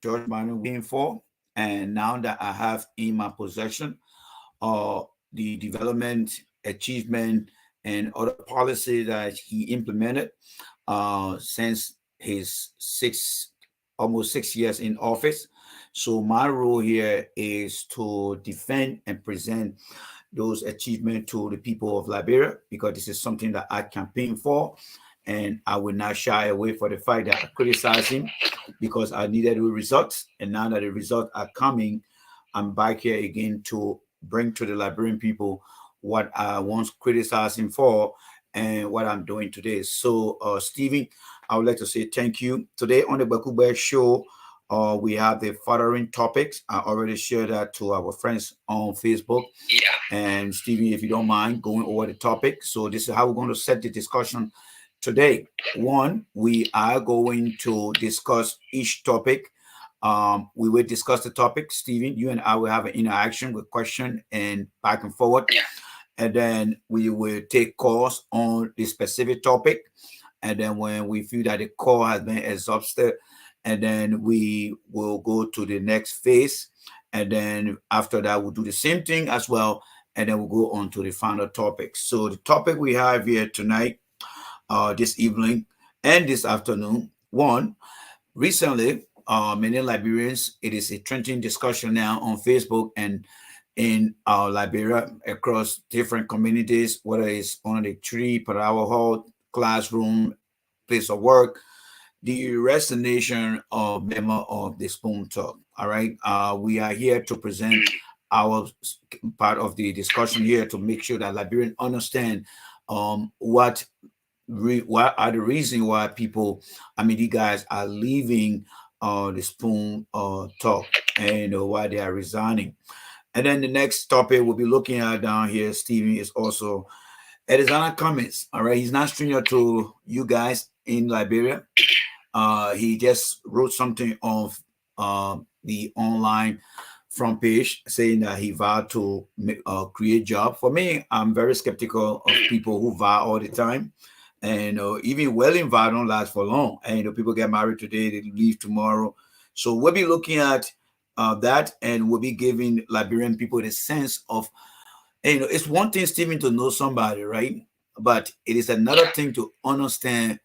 George Martin waiting for. And now that I have in my possession the development, achievement, and other policies that he implemented since his almost 6 years in office. So my role here is to defend and present those achievements to the people of Liberia because this is something that I campaign for, and I will not shy away for the fact that I criticize him because I needed the results, and now that the results are coming, I'm back here again to bring to the Liberian people what I once criticized him for and what I'm doing today. So, Stephen, I would like to say thank you. Today on the Ghab-Ku-Gbeh show, we have the following topics. I already shared that to our friends on Facebook. Yeah. And Stephen, if you don't mind going over the topic. So this is how we're going to set the discussion today. One, we are going to discuss each topic. We will discuss the topic. Stephen, you and I will have an interaction with question and back and forward. Yeah. And then we will take calls on the specific topic. And then when we feel that the call has been exhausted, and then we will go to the next phase. And then after that, we'll do the same thing as well. And then we'll go on to the final topic. So the topic we have here tonight, this evening and this afternoon, one, recently, many Liberians, it is a trending discussion now on Facebook and in Liberia across different communities, whether it's on the tree, per hour hall, classroom, place of work, the resignation of member of the Spoon Talk. All right. We are here to present our part of the discussion here to make sure that Liberians understand what are the reason why people, I mean, these guys are leaving the Spoon Talk and why they are resigning. And then the next topic we'll be looking at down here, Stevie, is also Edison Cummings. All right. He's not stranger to you guys in Liberia. He just wrote something on the online front page saying that he vowed to create job. For me, I'm very skeptical of people who vow all the time. And even wedding vow don't last for long. And people get married today, they leave tomorrow. So we'll be looking at that, and we'll be giving Liberian people the sense of, it's one thing, Stephen, to know somebody, right? But it is another thing to understand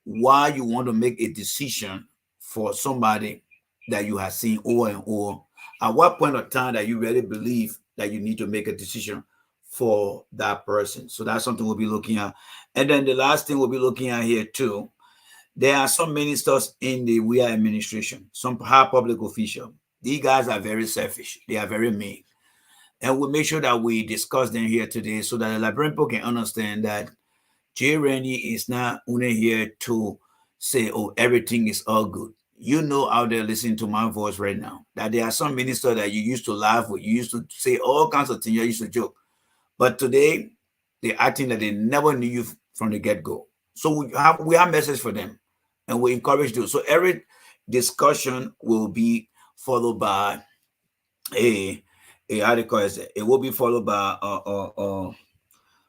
why you want to make a decision for somebody that you have seen over and over. At what point of time that you really believe that you need to make a decision for that person? So that's something we'll be looking at. And then the last thing we'll be looking at here too, there are some ministers in the WIA administration, some high public official. These guys are very selfish. They are very mean. And we'll make sure that we discuss them here today so that the Liberian people can understand that Jay Rennie is not only here to say, oh, everything is all good. You know out there listening to my voice right now that there are some ministers that you used to laugh with. You used to say all kinds of things. You used to joke. But today, they're acting that they never knew you from the get-go. So we have message for them, and we encourage them. So every discussion will be followed by a how do you call it? It will be followed by how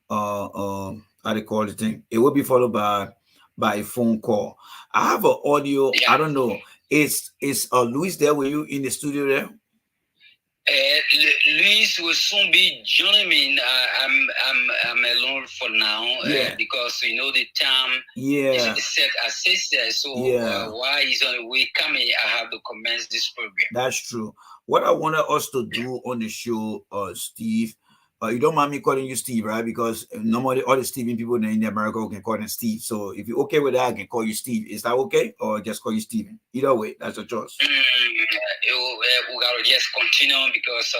do you call the thing? It will be followed by a phone call. I have an audio. Yeah. I don't know. Is Luis there? Were you in the studio there? Luis will soon be joining me. I'm alone for now because the time is set as 6. So while he's on the way coming, I have to commence this program. That's true. What I wanted us to do on the show, Steve, you don't mind me calling you Steve, right? Because normally all the Steven people in America can call him Steve. So if you're okay with that, I can call you Steve. Is that okay? Or just call you Steven? Either way, that's a choice. We gotta just continue because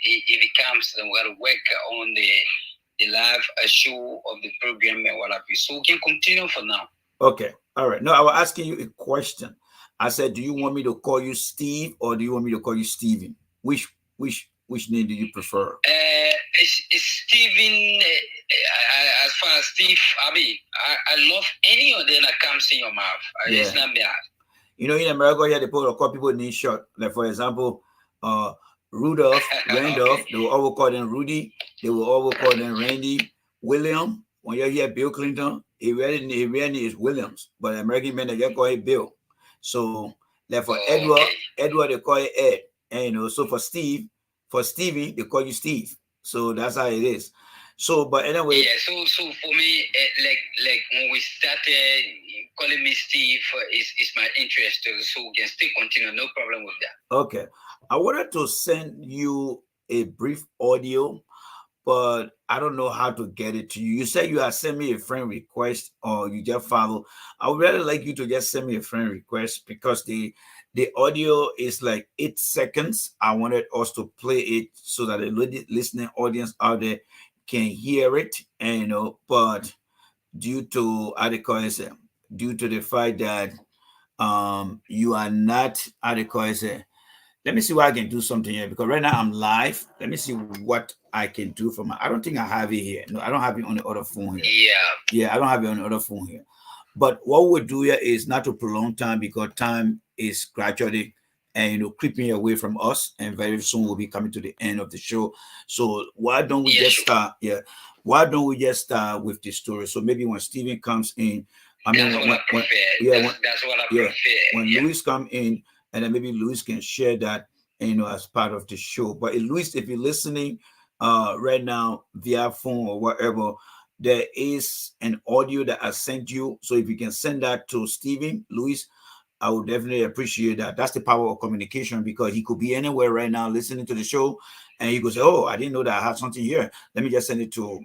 if it comes, then we gotta work on the live show of the program and what have you. So we can continue for now. Okay. All right. No, I was asking you a question. I said, do you want me to call you Steve or do you want me to call you Steven? Which name do you prefer? Steven, as far as Steve, I love any of them that comes in your mouth. It's not bad. In America, they call people name short. Like, for example, Rudolph, Randolph, they will always call them Rudy. They will always call them Randy, William. When you hear Bill Clinton, he really is Williams. But American men, they just call it Bill. So Like for Edward, they call it Ed. And so for Stevie, they call you Steve. So that's how it is. So, but anyway. Yeah, so for me, like when we started, calling me Steve is my interest. So we can still continue, no problem with that. Okay. I wanted to send you a brief audio, but I don't know how to get it to you. You said you had sent me a friend request or you just follow. I would really like you to just send me a friend request because the audio is like 8 seconds. I wanted us to play it so that the listening audience out there can hear it, and but due to due to the fact that you are not adequate, let me see what I can do something here because right now I'm live. Let me see what I can do from I don't think I have it here. No, I don't have it on the other phone here. Yeah, I don't have it on the other phone here. But what we'll do here is not to prolong time because time is gradually and creeping away from us, and very soon we'll be coming to the end of the show. So why don't we just start? Yeah, why don't we just start with the story? So maybe when Steven comes in, I mean, that's what I prefer. When Luis come in, and then maybe Luis can share that, as part of the show. But Luis, if you're listening, right now via phone or whatever, there is an audio that I sent you. So if you can send that to Steven, Luis, I would definitely appreciate that. That's the power of communication because he could be anywhere right now listening to the show, and he could say, "Oh, I didn't know that I had something here. Let me just send it to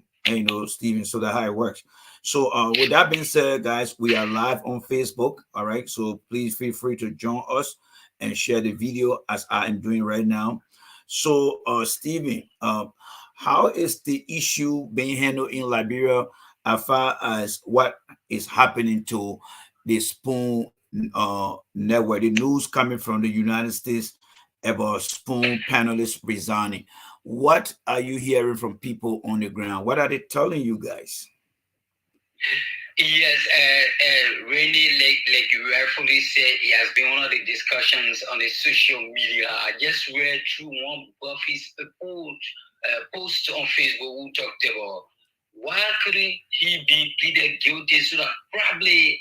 Steven." So that's how it works. So with that being said, guys, we are live on Facebook. All right, so please feel free to join us and share the video as I am doing right now. So, Steven, how is the issue being handled in Liberia as far as what is happening to the Spoon network? The news coming from the United States about Spoon panelists resigning. What are you hearing from people on the ground? What are they telling you guys? Yes, really, like you rightfully said, it has been one of the discussions on the social media. I just read through one Buffy's post on Facebook who talked about why couldn't he be pleaded guilty so that probably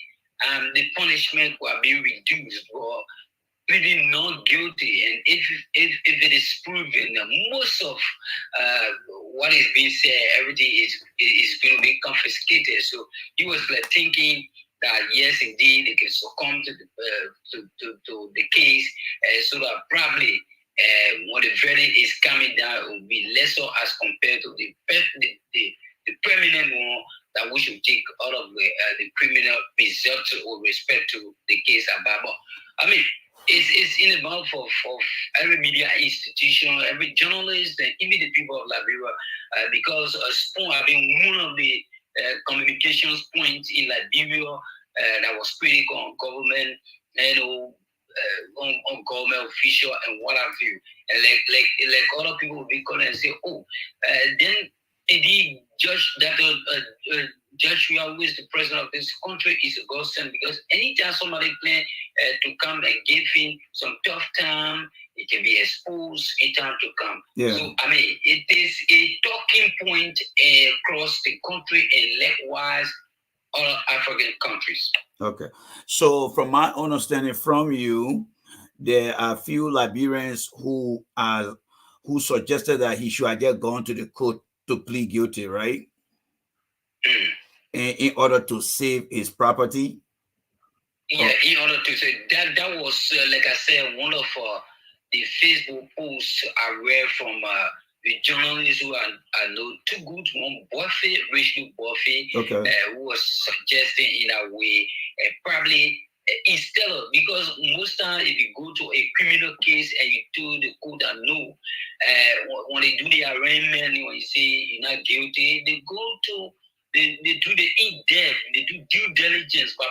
the punishment will be reduced, or pleading not guilty. And if it is proven that most of what is being said, everything is going to be confiscated. So he was like thinking that yes, indeed, they can succumb to to the case, so that probably when the verdict is coming down, it will be lesser as compared to the permanent one that we should take out of the criminal result with respect to the case about. I mean, it's in the mouth of every media institution, every journalist, and even the people of Liberia, because Spoon have been one of the communications points in Liberia that was critical on government, on government official and what have you. And like other people will be calling and say, then indeed, Judge who is the president of this country is a godsend, because anytime somebody plan to come and give him some tough time, it can be exposed in time to come. Yeah. So, I mean, it is a talking point across the country and likewise other African countries. Okay. So, from my understanding from you, there are a few Liberians who suggested that he should have just gone to the court to plead guilty, right? In order to save his property. Yeah, in order to say that was like I said, one of the Facebook posts I read from the journalists who are know too good. One Buffy, Rachel Buffy, who was suggesting in a way, probably instead of, because most times if you go to a criminal case and you do the court and no, when they do the arraignment, when you say you're not guilty, they go to they do the in-depth, they do due diligence by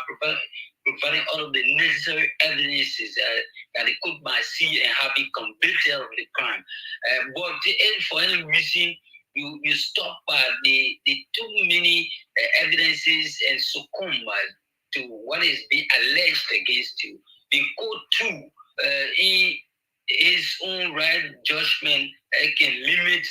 providing all of the necessary evidences that the court might see and have been convicted of the crime. But for any reason, you stop at the too many evidences and succumb to what is being alleged against you. The court too, in his own right judgment, can limit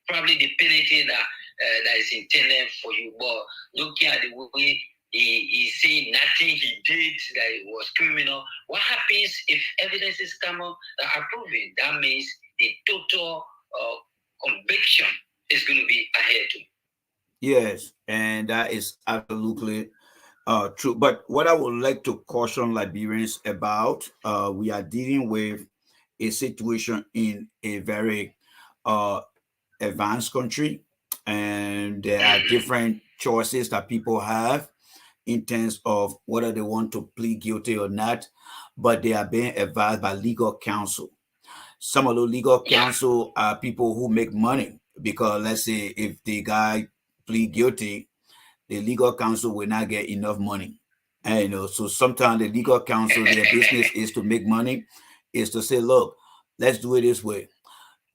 probably the penalty that is intended for you. But looking at the way he see nothing he did that was criminal. What happens if evidences come up that are proven? That means the total conviction is going to be ahead too. Yes, and that is absolutely true. But what I would like to caution Liberians about, we are dealing with a situation in a very uh, advanced country, and there are different choices that people have in terms of whether they want to plead guilty or not, but they are being advised by legal counsel. Some of the legal counsel are people who make money because, let's say, if the guy plead guilty, the legal counsel will not get enough money. And so sometimes the legal counsel, their business is to make money, is to say, look, let's do it this way.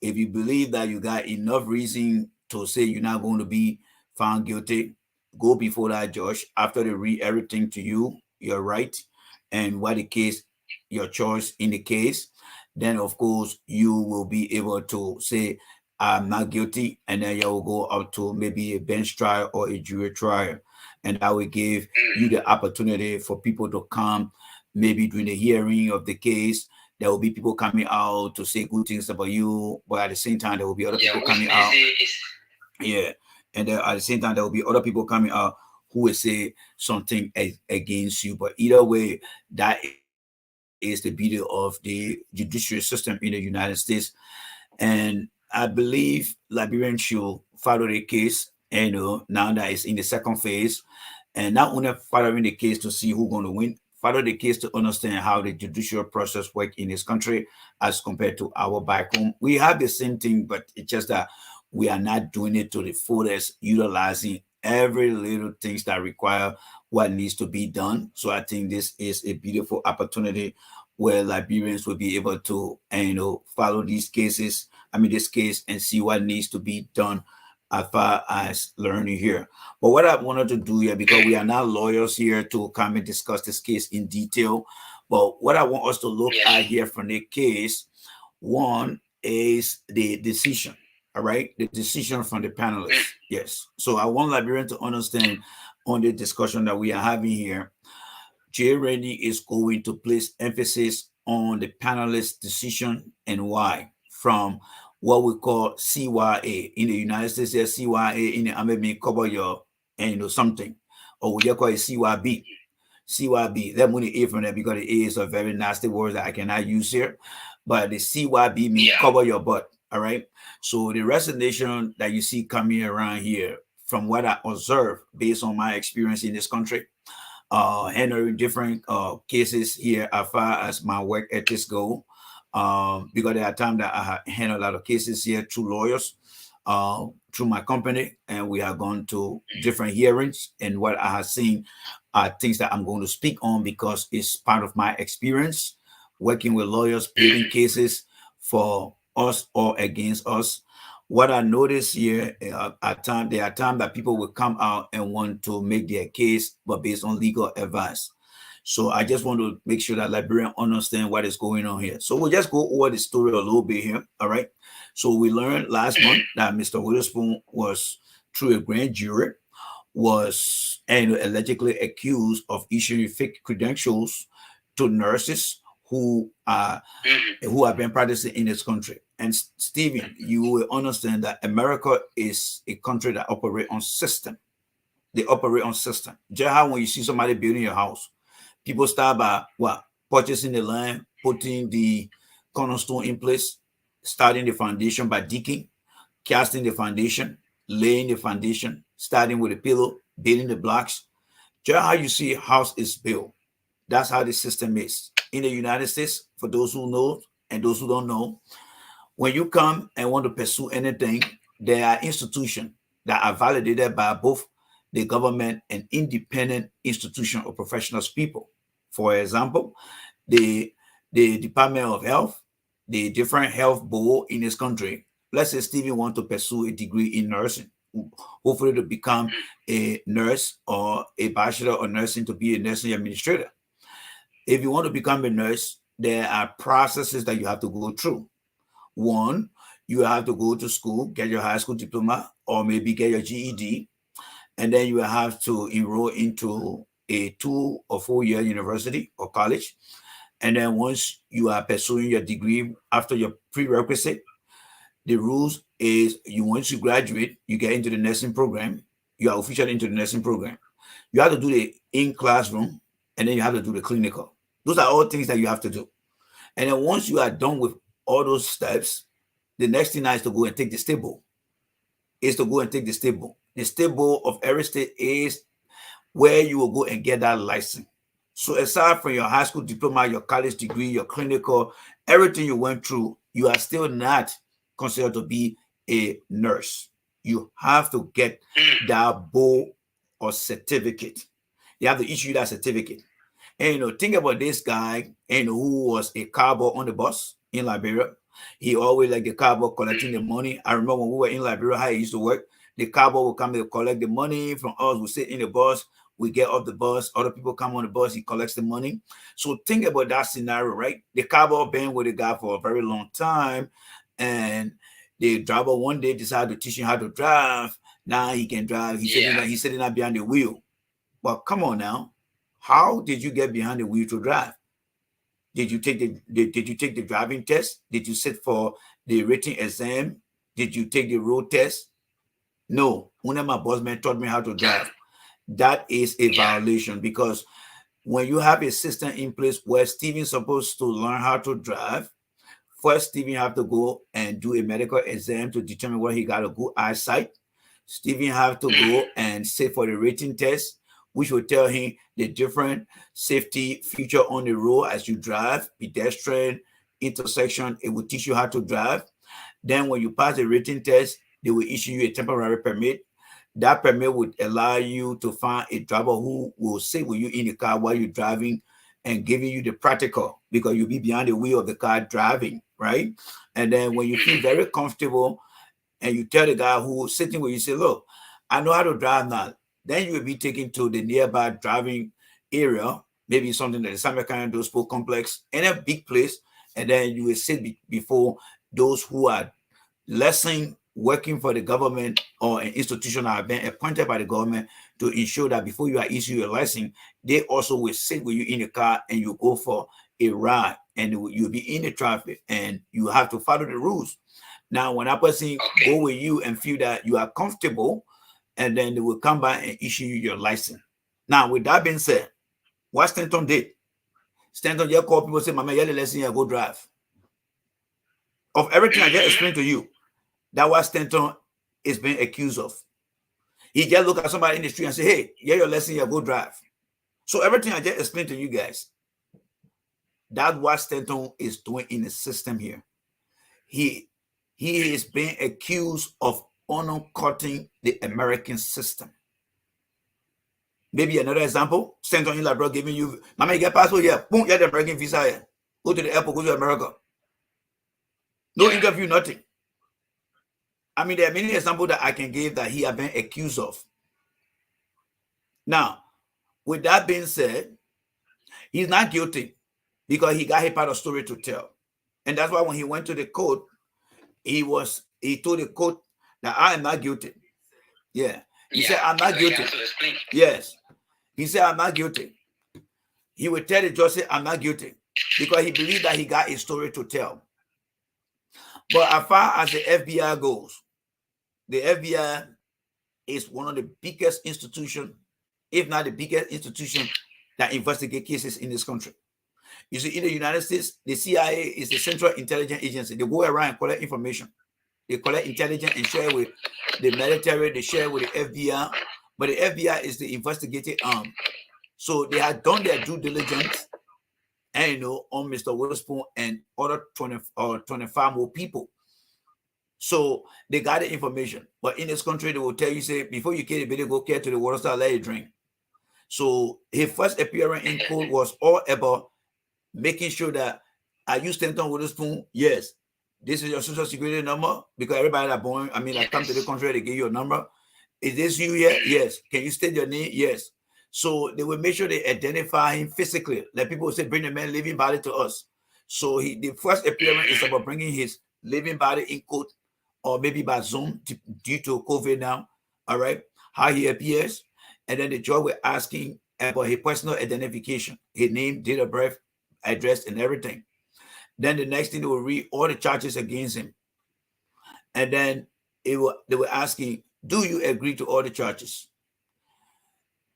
If you believe that you got enough reason to say you're not going to be found guilty, go before that judge. After they read everything to you, you're right, and what the case, your choice in the case, then of course you will be able to say, I'm not guilty, and then you will go up to maybe a bench trial or a jury trial. And that will give you the opportunity for people to come maybe during the hearing of the case. There will be people coming out to say good things about you, but at the same time, there will be other people coming out. Yeah. And at the same time, there will be other people coming out who will say something against you. But either way, that is the beauty of the judiciary system in the United States. And I believe Liberians should follow the case, now that it's in the second phase, and not only following the case to see who's going to win, follow the case to understand how the judicial process works in this country as compared to our back home. We have the same thing, but it's just that we are not doing it to the fullest, utilizing every little things that require what needs to be done. So I think this is a beautiful opportunity where Liberians will be able to, follow these cases. I mean, this case and see what needs to be done as far as learning here. But what I wanted to do here, because we are not lawyers here to come and discuss this case in detail, but what I want us to look at here from the case, one is the decision. All right, the decision from the panelists. Yes. So I want Liberians to understand on the discussion that we are having here, Jay Rennie is going to place emphasis on the panelist decision and why, from what we call CYA in the United States. There's CYA in the American cover your something, or we just call it CYB. CYB. That money A from there because the A is a very nasty word that I cannot use here. But the CYB means cover your butt. All right. So the resignation that you see coming around here, from what I observe based on my experience in this country, handling different cases here as far as my work ethics go. Because there are times that I handle a lot of cases here through lawyers, through my company, and we have gone to different hearings. And what I have seen are things that I'm going to speak on because it's part of my experience working with lawyers, pleading cases for us or against us. What I notice here there are times that people will come out and want to make their case, but based on legal advice. So I just want to make sure that Liberians understand what is going on here. So we'll just go over the story a little bit here. All right. So we learned last month that Mr. Witherspoon was, through a grand jury, was allegedly accused of issuing fake credentials to nurses who have been practicing in this country. And Stephen, you will understand that America is a country that operates on system. They operate on system. Just how when you see somebody building your house, people start by what? Purchasing the land, putting the cornerstone in place, starting the foundation by digging, casting the foundation, laying the foundation, starting with a pillow, building the blocks. Just how you see a house is built. That's how the system is. In the United States, for those who know and those who don't know, when you come and want to pursue anything, there are institutions that are validated by both the government and independent institution or professionals people. For example, the Department of Health, the different health board in this country. Let's say Stephen wants to pursue a degree in nursing, hopefully to become a nurse or a bachelor of nursing to be a nursing administrator. If you want to become a nurse, there are processes that you have to go through. One, you have to go to school, get your high school diploma, or maybe get your GED. and then you will have to enroll into a 2 or 4 year university or college. And then once you are pursuing your degree after your prerequisite, the rules is once you graduate, you get into the nursing program. You are officially into the nursing program. You have to do the in-classroom, and then you have to do the clinical. Those are all things that you have to do. And then once you are done with all those steps, the next thing is to go and take the stable. The stable of every state is where you will go and get that license. So aside from your high school diploma, your college degree, your clinical, everything you went through, you are still not considered to be a nurse. You have to get that bowl or certificate. You have to issue that certificate. And think about this guy, who was a cowboy on the bus in Liberia. He always like the cowboy collecting the money. I remember when we were in Liberia, how he used to work. The cowboy would come to collect the money from us. We sit in the bus. We get off the bus. Other people come on the bus. He collects the money. So think about that scenario, right? The cowboy been with the guy for a very long time, and the driver one day decided to teach him how to drive. Now he can drive. He's sitting up behind the wheel. Well, come on now. How did you get behind the wheel to drive? Did you take the driving test? Did you sit for the written exam? Did you take the road test? No. One of my boss men taught me how to drive. That is a violation, because when you have a system in place where Stephen's supposed to learn how to drive, first Stephen have to go and do a medical exam to determine whether he got a good eyesight. Stephen have to go and sit for the written test, which will tell him the different safety feature on the road as you drive, pedestrian, intersection. It will teach you how to drive. Then when you pass the written test, they will issue you a temporary permit. That permit would allow you to find a driver who will sit with you in the car while you're driving and giving you the practical, because you'll be behind the wheel of the car driving, right? And then when you feel very comfortable and you tell the guy who's sitting with you, say, look, I know how to drive now. Then you will be taken to the nearby driving area, maybe something like the Samarkand Sport Complex, in a big place, and then you will sit before those who are lesson working for the government or an institution that have been appointed by the government to ensure that before you are issued a license, they also will sit with you in the car and you go for a ride, and you'll be in the traffic and you have to follow the rules. Now, when that person go with you and feel that you are comfortable, and then they will come back and issue you your license. Now, with that being said, what Stanton did, Stanton just called people, say, Mama, you're the lesson here, go drive. Of everything I just explained to you, that what Stanton is being accused of. He just look at somebody in the street and say, hey, yeah, your lesson here, go drive. So everything I just explained to you guys, that's what Stanton is doing in the system here. He is being accused of undercutting the American system. Maybe another example, Stanton in Labrador giving you, Mama, you get passport here, boom, you get the American visa here. Go to the airport, go to America. No interview, nothing. I mean, there are many examples that I can give that he has been accused of. Now, with that being said, he's not guilty because he got a part of story to tell. And that's why when he went to the court, he told the court that I am not guilty. Yeah. He said, I'm not guilty. Yes. He said, I'm not guilty. He would tell the judge, say, I'm not guilty, because he believed that he got a story to tell. But as far as the FBI goes, the FBI is one of the biggest institutions, if not the biggest institution, that investigate cases in this country. You see, in the United States, the CIA is the Central Intelligence Agency. They go around and collect information. They collect intelligence and share with the military, they share with the FBI, but the FBI is the investigative arm. So they had done their due diligence, and on Mr. Witherspoon and other 20 or 25 more people. So they got the information. But in this country, they will tell you, say, before you kill the baby, go care to the water star, let it drink. So his first appearance in court was all about making sure that, are you Stanton Witherspoon? Yes. This is your social security number, because everybody that born, that come to the country, they give you a number. Is this you here? Yes. Can you state your name? Yes. So they will make sure they identify him physically. Like people will say, bring the man living body to us. So the first appearance is about bringing his living body in court, or maybe by Zoom due to COVID now. All right. how he appears, and then the judge will asking about his personal identification, his name, date of birth, address, and everything. Then the next thing, they will read all the charges against him. And then they were asking, do you agree to all the charges?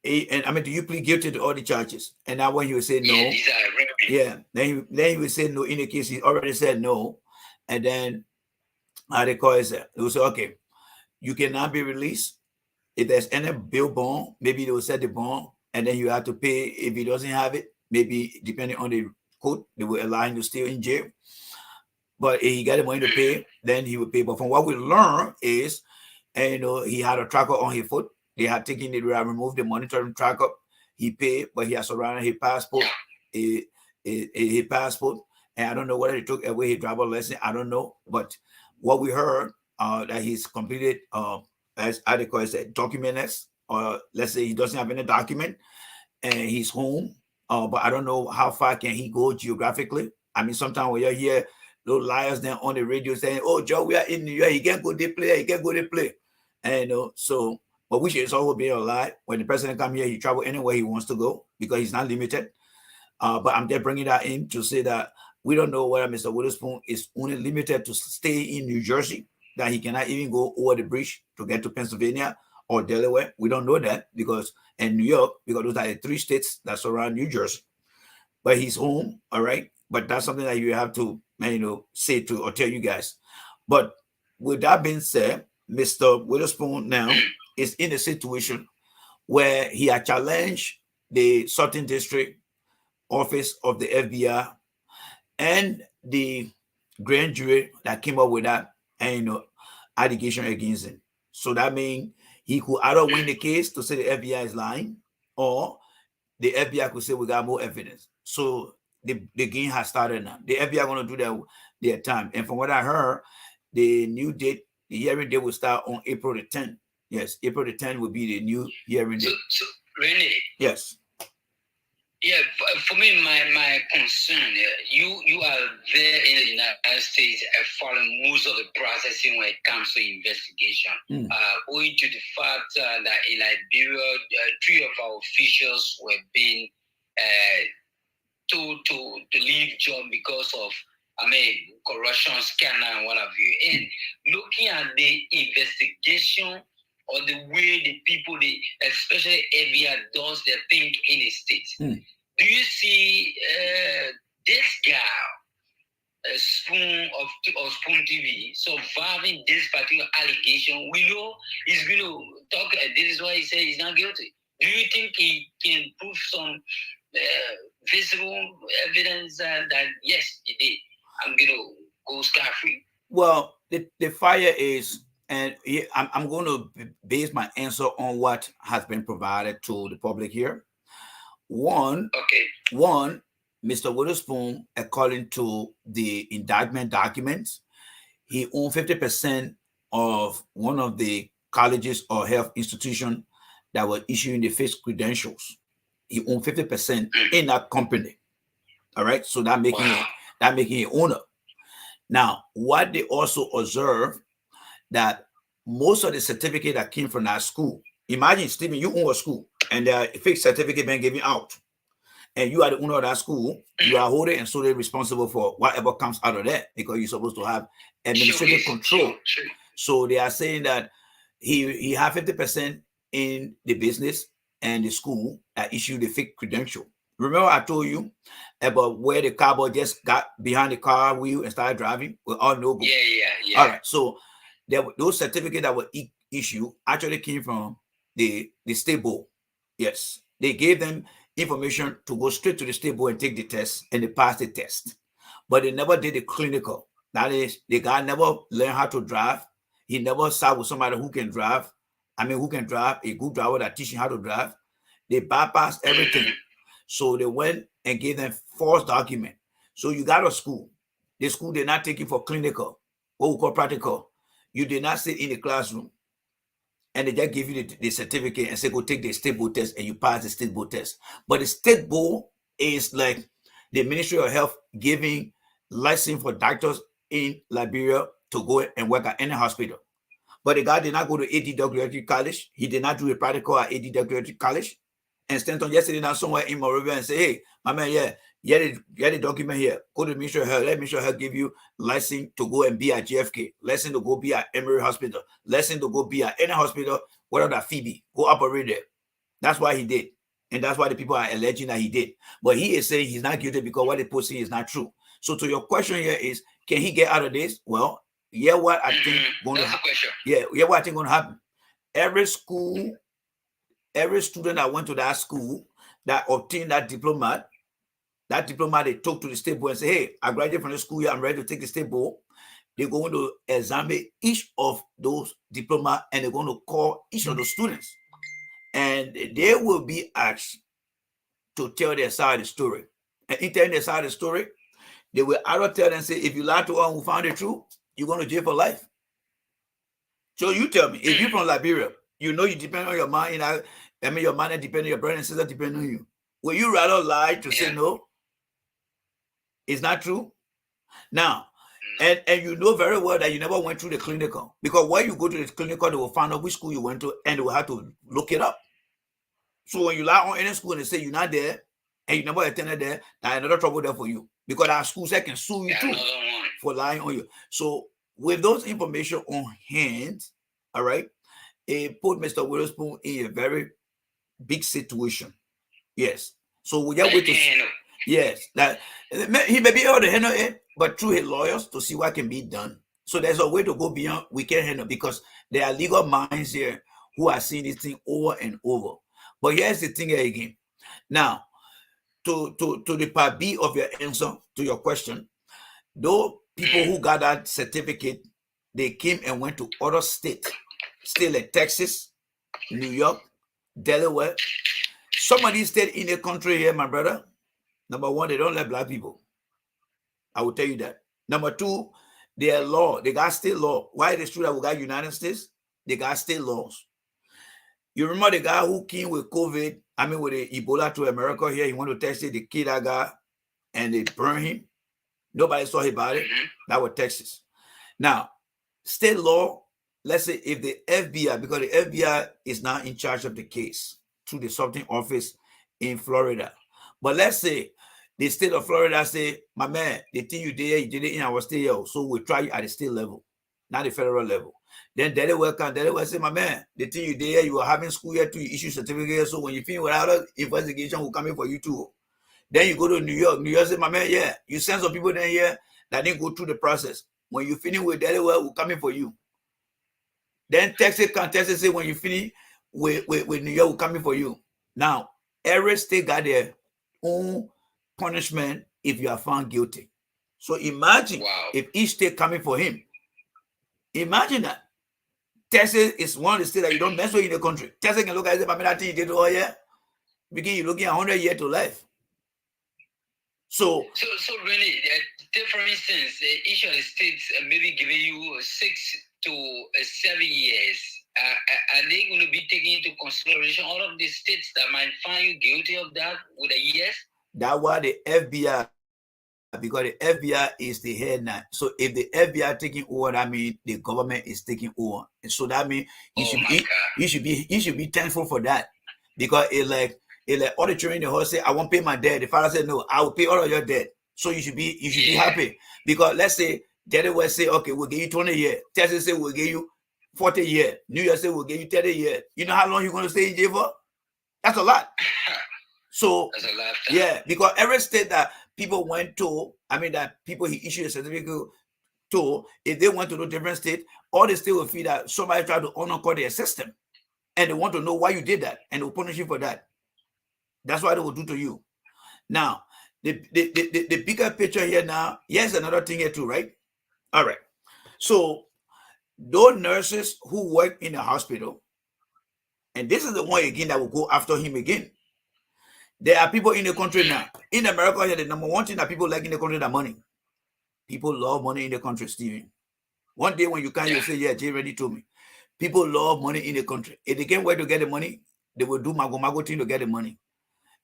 And I mean, do you plead guilty to all the charges? And now when he would say no, then he would say no. In the case he already said no, and then how they call it, they will say, okay, you cannot be released. If there's any bill bond, maybe they will set the bond, and then you have to pay. If he doesn't have it, maybe depending on the code, they will allow him to stay in jail. But if he got the money to pay, then he will pay. But from what we learned is, and he had a tracker on his foot. They had taken it, removed the monitoring tracker. He paid, but he has surrounded his passport, his passport. And I don't know whether he took away his driver lesson. I don't know. But what we heard, that he's completed, as I call it, documentless, or let's say he doesn't have any document, and he's home. But I don't know how far can he go geographically. I mean, sometimes when you hear those liars then on the radio saying, "Oh, Joe, we are in New York. He can't go to play. He can't go to play," and so. But which is always being a lie. When the president comes here, he travel anywhere he wants to go because he's not limited. But I'm just bringing that in to say that we don't know whether Mr. Witherspoon is only limited to stay in New Jersey, that he cannot even go over the bridge to get to Pennsylvania or Delaware. We don't know that because in New York, because those are the 3 states that surround New Jersey. But he's home, all right? But that's something that you have to, say to or tell you guys. But with that being said, Mr. Witherspoon now is in a situation where he had challenged the Southern District Office of the FBI and the grand jury that came up with that allegation against him. So that means he could either win the case to say the FBI is lying, or the FBI could say we got more evidence. So the game has started now. The FBI going to do their time. And from what I heard, the new date, the hearing date will start on April the 10th. Yes, April the 10th will be the new hearing date. So Rene. Yes. Yeah, for me, my concern, you are there in the United States following most of the processing when it comes to investigation. Owing to the fact that in Liberia, 3 of our officials were being told to leave job because of corruption scandal and what have you. And looking at the investigation or the way the people, especially FBI, does their thing in the States, do you see this guy, Spoon of Spoon TV, surviving this particular allegation? We know he's going to talk. This is why he said he's not guilty. Do you think he can prove some visible evidence that yes, he did? I'm going to go scot-free. Well, the fire is, and I'm going to base my answer on what has been provided to the public here. One, Mr. Witherspoon, according to the indictment documents, he owned 50% of one of the colleges or health institutions that were issuing the fake credentials. He owned 50% in that company. All right, so that making it owner. Now, what they also observe that most of the certificate that came from that school. Imagine, Stephen, you own a school and there are fake certificate being given out, and you are the owner of that school. You are holding and solely responsible for whatever comes out of that because you're supposed to have administrative control. So they are saying that he had 50% in the business and the school that issued the fake credential. Remember I told you about where the cowboy just got behind the car wheel and started driving with all no book? Yeah. All right. So those certificates that were issued actually came from the state board. Yes. They gave them information to go straight to the state board and take the test, and they passed the test. But they never did the clinical. That is, the guy never learned how to drive. He never sat with somebody who can drive. Who can drive, a good driver that teach him how to drive. They bypassed everything. So they went and gave them false document. So you got a school. The school did not take you for clinical, what we call practical. You did not sit in the classroom. And they just give you the certificate and say, go take the state board test, and you pass the state board test. But the state board is like the Ministry of Health giving license for doctors in Liberia to go and work at any hospital. But the guy did not go to AD College. He did not do a practical at AD College. And Stanton yesterday now somewhere in Monrovia and say, hey, my man, get a document here. Go to Ministry of Health. Let Ministry of Health give you license to go and be at JFK. License to go be at Emory Hospital. License to go be at any hospital, whatever that Phoebe. Go operate there. That's why he did. And that's why the people are alleging that he did. But he is saying he's not guilty because what they posting is not true. So to your question here is, can he get out of this? Well, what I think going to happen. What I think going to happen. Every school, every student that went to that school that obtained that diploma, they talk to the state board and say, hey, I graduated from the school here, I'm ready to take the state board. They're going to examine each of those diploma and they're going to call each of those students. And they will be asked to tell their side of the story. And in telling their side of the story, they will either tell them, say, if you lie to one who found the truth, you're going to jail for life. So you tell me, if you're from Liberia, you know you depend on your mind, your mind depends on your brother and sister depend on you. Will you rather lie to say no? It's not true. Now, and you know very well that you never went through the clinical, because when you go to the clinical, they will find out which school you went to and they will have to look it up. So when you lie on any school and they say you're not there and you never attended there, there's another trouble there for you, because our schools that can sue you too for lying on you. So with those information on hand, all right, it put Mr. Witherspoon in a very big situation. Yes. So we just wait to see. Yes, that he may be able to handle it, but through his lawyers to see what can be done. So there's a way to go beyond we can handle, because there are legal minds here who are seeing this thing over and over. But here's the thing here again. Now, to the part B of your answer to your question, those people who got that certificate, they came and went to other states, still like Texas, New York, Delaware. Some of these states in the country here, my brother, number one, they don't let black people. I will tell you that. Number two, their law, they got state law. Why it is true that we got United States? They got state laws. You remember the guy who came with COVID, with the Ebola to America here, he went to Texas, they killed that guy, and they burned him. Nobody saw about it. That was Texas. Now, state law, let's say if the FBI, because the FBI is now in charge of the case through the something office in Florida. But let's say the state of Florida say, my man, the thing you did it in our state, so we'll try you at the state level, not the federal level. Then Delaware say, my man, the thing you did, you were having school here to issue certificate, so when you finish without an investigation, will come in for you too. Then you go to New York. New York say, my man, you send some people down here that didn't go through the process. When you finish with Delaware, we'll come in for you. Then Texas say, when you finish with New York, we'll come in for you. Now, every state got their own punishment if you are found guilty. So imagine if each state coming for him. Imagine that. Texas is one of the states that you don't mess with in the country. Texas can look at it, but that thing you did all year, begin you looking at 100 years to life. So really, for instance, each of the states maybe giving you 6 to 7 years. Are they going to be taking into consideration all of the states that might find you guilty of that with a yes? That was the FBI, because the FBI is the head now. So if the FBI taking over, that means the government is taking over. And so that means you should be thankful for that, because it's like all the children in the house say, I won't pay my debt. The father said, no, I will pay all of your debt. So you should be happy, because let's say Delaware say, okay, we'll give you 20 years. Texas say we'll give you 40 years. New York say we'll give you 30 years. You know how long you're going to stay in jail for? That's a lot. So that's a lot. Yeah, because every state that people went to, that people he issued a certificate to, if they went to the different state, all the state will feel that somebody tried to honor their system, and they want to know why you did that, and they'll punish you for that. That's what they will do to you. Now, the bigger picture here now, here's another thing here too, right? All right. So those nurses who work in the hospital, and this is the one again that will go after him again. There are people in the country now. In America, the number one thing that people like in the country is money. People love money in the country, Steven. One day when you can, you say, yeah, Jay already told me. People love money in the country. If they can't wait to get the money, they will do mago thing to get the money.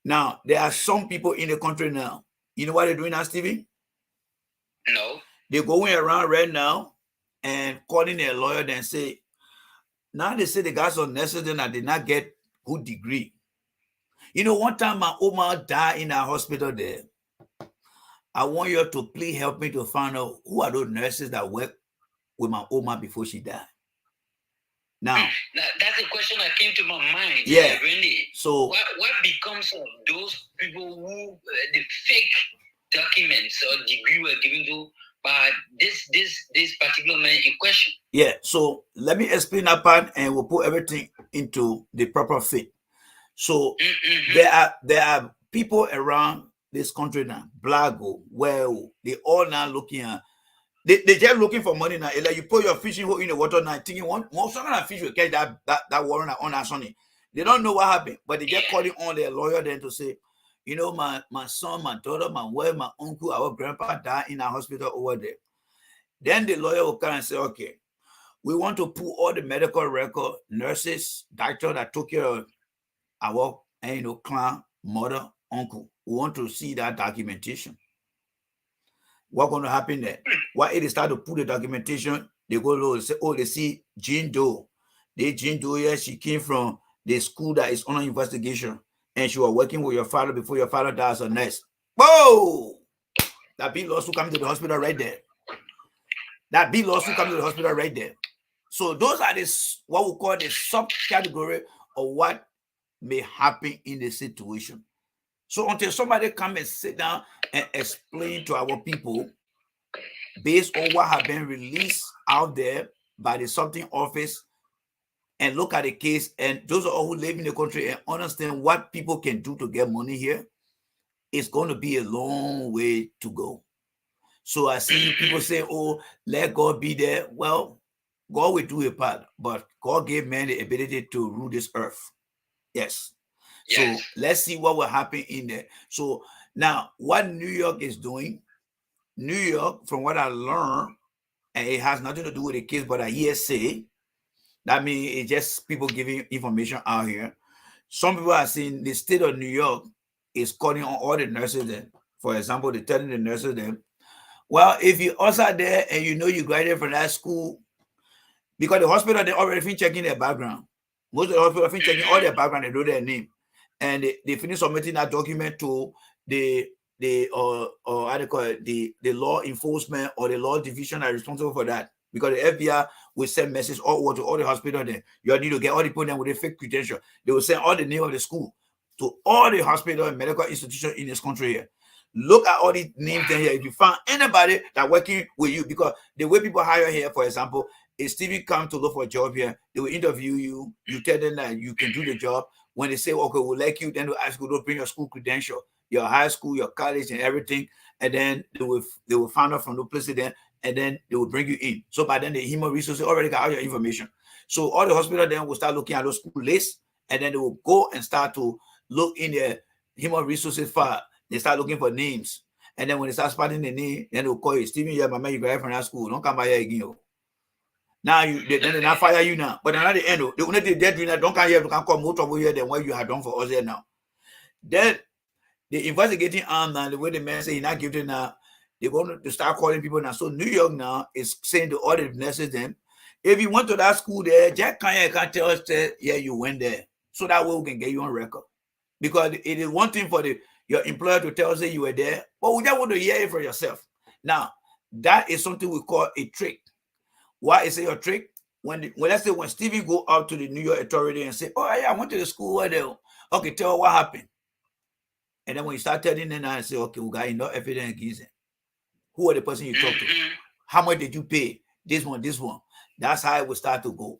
Now, there are some people in the country now. You know what they're doing now, Steven? No. They're going around right now and calling their lawyer and say, Now they say the guys on nurses then I did not get good degree. You know, one time my Oma died in a hospital there. I want you to please help me to find out who are those nurses that work with my Oma before she died. Now, that's a question that came to my mind. Yeah. Really. So what becomes of those people who the fake documents or degree were given to by this particular man in question? Yeah. So let me explain that part, and we'll put everything into the proper fit. So there are people around this country now, Blago, well, they all now looking at. They just looking for money now. Like you put your fishing hook in the water now, thinking some kind of fish will catch that water on that sunny. They don't know what happened, but they just calling on their lawyer then to say, you know, my son, my daughter, my wife, my uncle, our grandpa died in a hospital over there. Then the lawyer will come and say, okay, we want to put all the medical record, nurses, doctor that took care of our clan, mother, uncle. We want to see that documentation. What's going to happen there? Why it start to put the documentation, they go low and say, oh, they see Jean Doe. Jean Doe, yeah, she came from the school that is under investigation, and she was working with your father before your father died as a nurse. Whoa! That big lawsuit coming to the hospital right there. So those are what we call the subcategory of what may happen in the situation. So until somebody come and sit down and explain to our people based on what have been released out there by the something office and look at the case, and those are all who live in the country and understand what people can do to get money here, it's going to be a long way to go. So I see people say, oh, let God be there. Well, God will do a part, but God gave man the ability to rule this earth. Yes. So let's see what will happen in there. So now what New York is doing, New York, from what I learned, and it has nothing to do with the case, but a hearsay. That means it's just people giving information out here. Some people are saying the state of New York is calling on all the nurses then. For example, they're telling the nurses then, well, if you also there and you know you graduated from that school, because the hospital, they already been checking their background. Most of the hospital have been checking all their background, they know their name. And they finish submitting that document to the how they call it, the law enforcement or the law division are responsible for that. Because the FBI will send message all over to all the hospital then. You need to get all the people then with a fake credential. They will send all the name of the school to all the hospital and medical institutions in this country here. Look at all these names then here. If you find anybody that working with you, because the way people hire here, for example, if Stevie come to look for a job here, they will interview you. You tell them that you can do the job. When they say, okay, we'll like you, then they'll ask you to bring your school credential, your high school, your college, and everything. And then they will find out from the president, and then they will bring you in. So by then, the human resources already got all your information. So all the hospital then will start looking at those school lists, and then they will go and start to look in their human resources file. They start looking for names. And then when they start spotting the name, then they'll call you, Steven, yeah, my man, you graduated from that school. Don't come by here again. Now they not fire you now. But at the end, the only thing they're doing that, don't come here to come more trouble here than what you have done for us here now. Then the investigating arm now, the way the man say he's not guilty now, they're going to start calling people now. So New York now is saying to all the nurses then, if you went to that school there, Jack can't tell us that, yeah, you went there. So that way we can get you on record. Because it is one thing for your employer to tell us that you were there, but we just want to hear it for yourself. Now, that is something we call a trick. Why is it a trick? When let's say when Stevie go out to the New York authority and say, oh yeah, I went to the school where they, okay, tell her what happened. And then when you start telling them and say, okay, we got enough evidence against it. Who are the person you talk to? How much did you pay? This one. That's how it will start to go.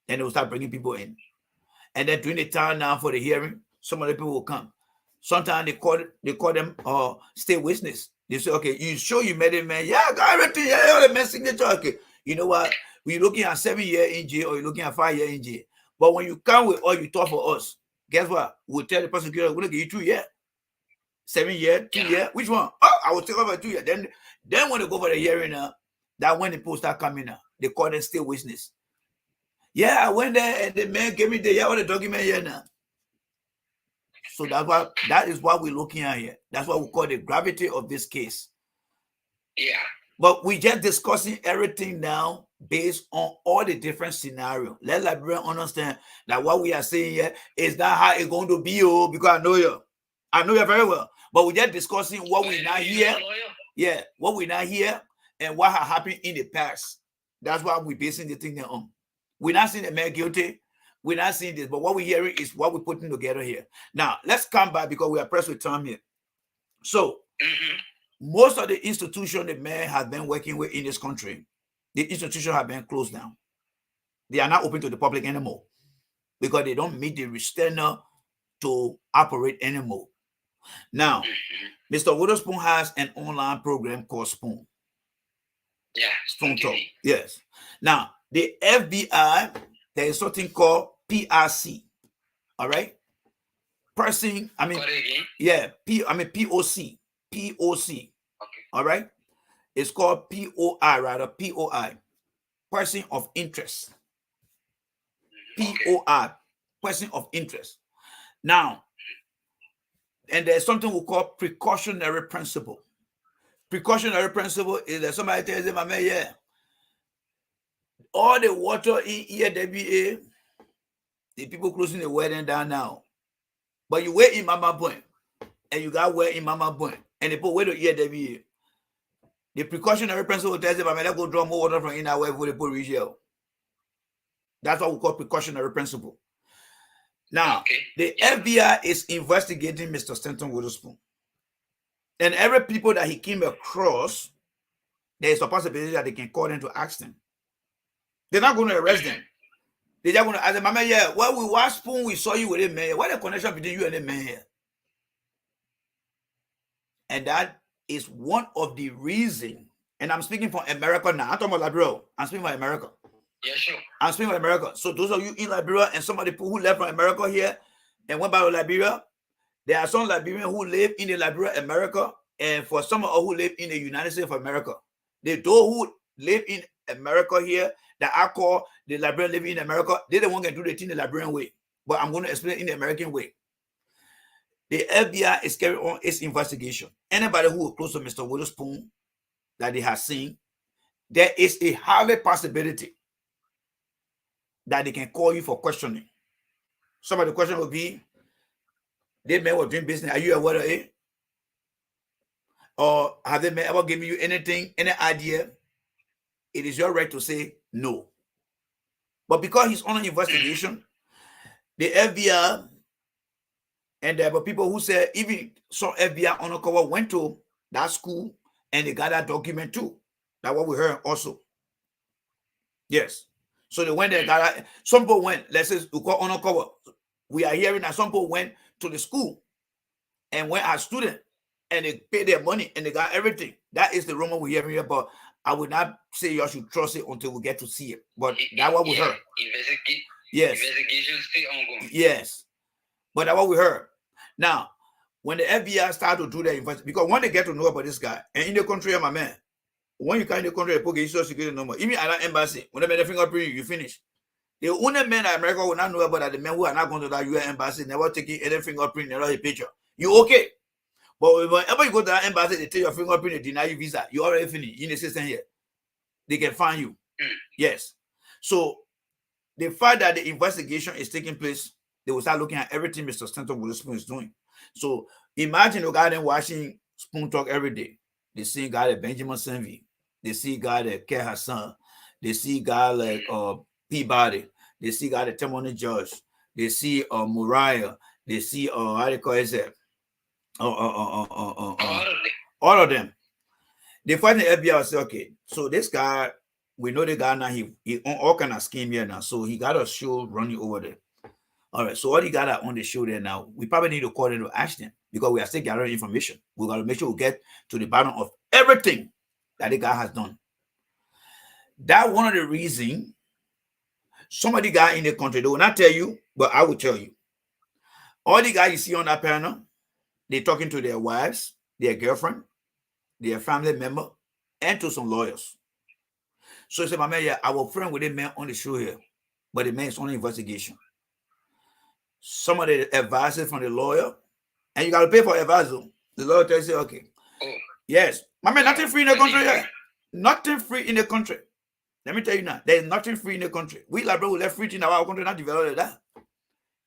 And they will start bringing people in. And then during the time now for the hearing, some of the people will come. Sometimes they call them state witness. They say, okay, you sure you met him, man? Yeah, I got everything. Yeah, all the man signature. Okay, you know what? We're looking at 7 years in jail or you're looking at 5 years in jail. But when you come with all you talk for us, guess what? We'll tell the prosecutor, we're going to give you 2 years. 7 years, 2 years. Which one? Oh, I will take over 2 years. Then when they go for the hearing, that when the people start coming out, they call them state witness. Yeah, I went there and the man gave me all the document here now. So that is what we're looking at here. That's what we call the gravity of this case. Yeah. But we just discussing everything now based on all the different scenarios. Let Liberians understand that what we are saying here is not how it's going to be, because I know you very well. But we're just discussing what we now hear. Yeah, what we now hear and what has happened in the past. That's why we're basing the thing on. We're not seeing the man guilty. We're not seeing this, but what we're hearing is what we're putting together here. Now, let's come back because we are pressed with time here. So, most of the institutions the man has been working with in this country, the institutions have been closed down. They are not open to the public anymore because they don't meet the standard to operate anymore. Now, Mr. Witherspoon has an online program called Spoon. Yeah, Spoon Talk. Yes. Now, the FBI, there is something called PRC. All right. Person, POC. POC. Okay. All right. It's called POI, rather. POI. Person of interest. POI. Person of interest. Now, and there's something we call precautionary principle. Precautionary principle is that somebody tells them, yeah, all the water in EWA, the people closing the wedding down now. But you wait in Mama Point, and you got where in Mama Point, and they put where to EWA. The precautionary principle tells them, let's go draw more water from in our way before they put region. That's what we call precautionary principle. Now, the FBI is investigating Mr. Stanton Witherspoon. And every people that he came across, there is a possibility that they can call them to ask them. They're not going to arrest them. They're just going to ask them, Mama, yeah, well, we watched Spoon, we saw you with a man. What the connection between you and the man here? And that is one of the reasons. And I'm speaking for America now. I'm talking about Liberia. I'm speaking for America. Yeah, sure. I'm speaking for America. So those of you in Liberia and some of the people who left from America here and went back to Liberia, there are some Liberians who live in the Liberia, America, and for some of us who live in the United States of America. Those who live in America here, that I call the Liberian living in America, they don't want to do the thing the Liberian way. But I'm going to explain it in the American way. The FBI is carrying on its investigation. Anybody who is close to Mr. Witherspoon that they have seen, there is a high possibility that they can call you for questioning. Some of the question will be, they men were doing business, are you aware of it? Or have they ever given you anything, any idea? It is your right to say no. But because he's on an investigation, the FBI and there were people who said even some FBI undercover went to that school and they got that document too. That's what we heard also. Yes. So they went there, got that. Some people went, let's say we call undercover. We are hearing that some people went to the school and went as students and they paid their money and they got everything. That is the rumor we're hearing about. I would not say you should trust it until we get to see it. But that's what we heard. Yes. Investigation still ongoing. Yes. But that's what we heard. Now, when the FBI started to do their investigation, because when they get to know about this guy, and in the country, my man, when you come in the country, you social security number, even at that embassy, when they make the fingerprint, you finish. The only men in America will not know about that. The men who are not going to that US embassy, never taking any fingerprint, never a picture. You okay? But whenever you go to that embassy, they take your fingerprint, they deny you visa. You already finished in the system here. They can find you. Yes. So the fact that the investigation is taking place, they will start looking at everything Mr. Stanton Witherspoon is doing. So imagine the guy then watching Spoon Talk every day. They see a guy like Benjamin Senvi. They see a guy like Ke Hassan. They see a guy like Peabody. They see a guy like Timothy George. They see Muriah. They see how do you call it? All of them. They find the FBI and say, okay, so this guy, we know the guy now, he on all kind of scheme here now. So he got a show running over there. All right, so what he got on the show there now, we probably need to call him to ask him because we are still gathering information. We got to make sure we get to the bottom of everything that the guy has done. That's one of the reasons some of the guys in the country, they will not tell you, but I will tell you. All the guys you see on that panel, they're talking to their wives, their girlfriend, their family member, and to some lawyers. So he said, my man, yeah, our friend with a man on the show here, but the man is on investigation. Some of the advisors from the lawyer, and you got to pay for advisor. The lawyer tells you, okay. Yes. My man, nothing free in the country here. Nothing free in the country. Let me tell you now, there's nothing free in the country. We Liberia will let free in our country not develop that.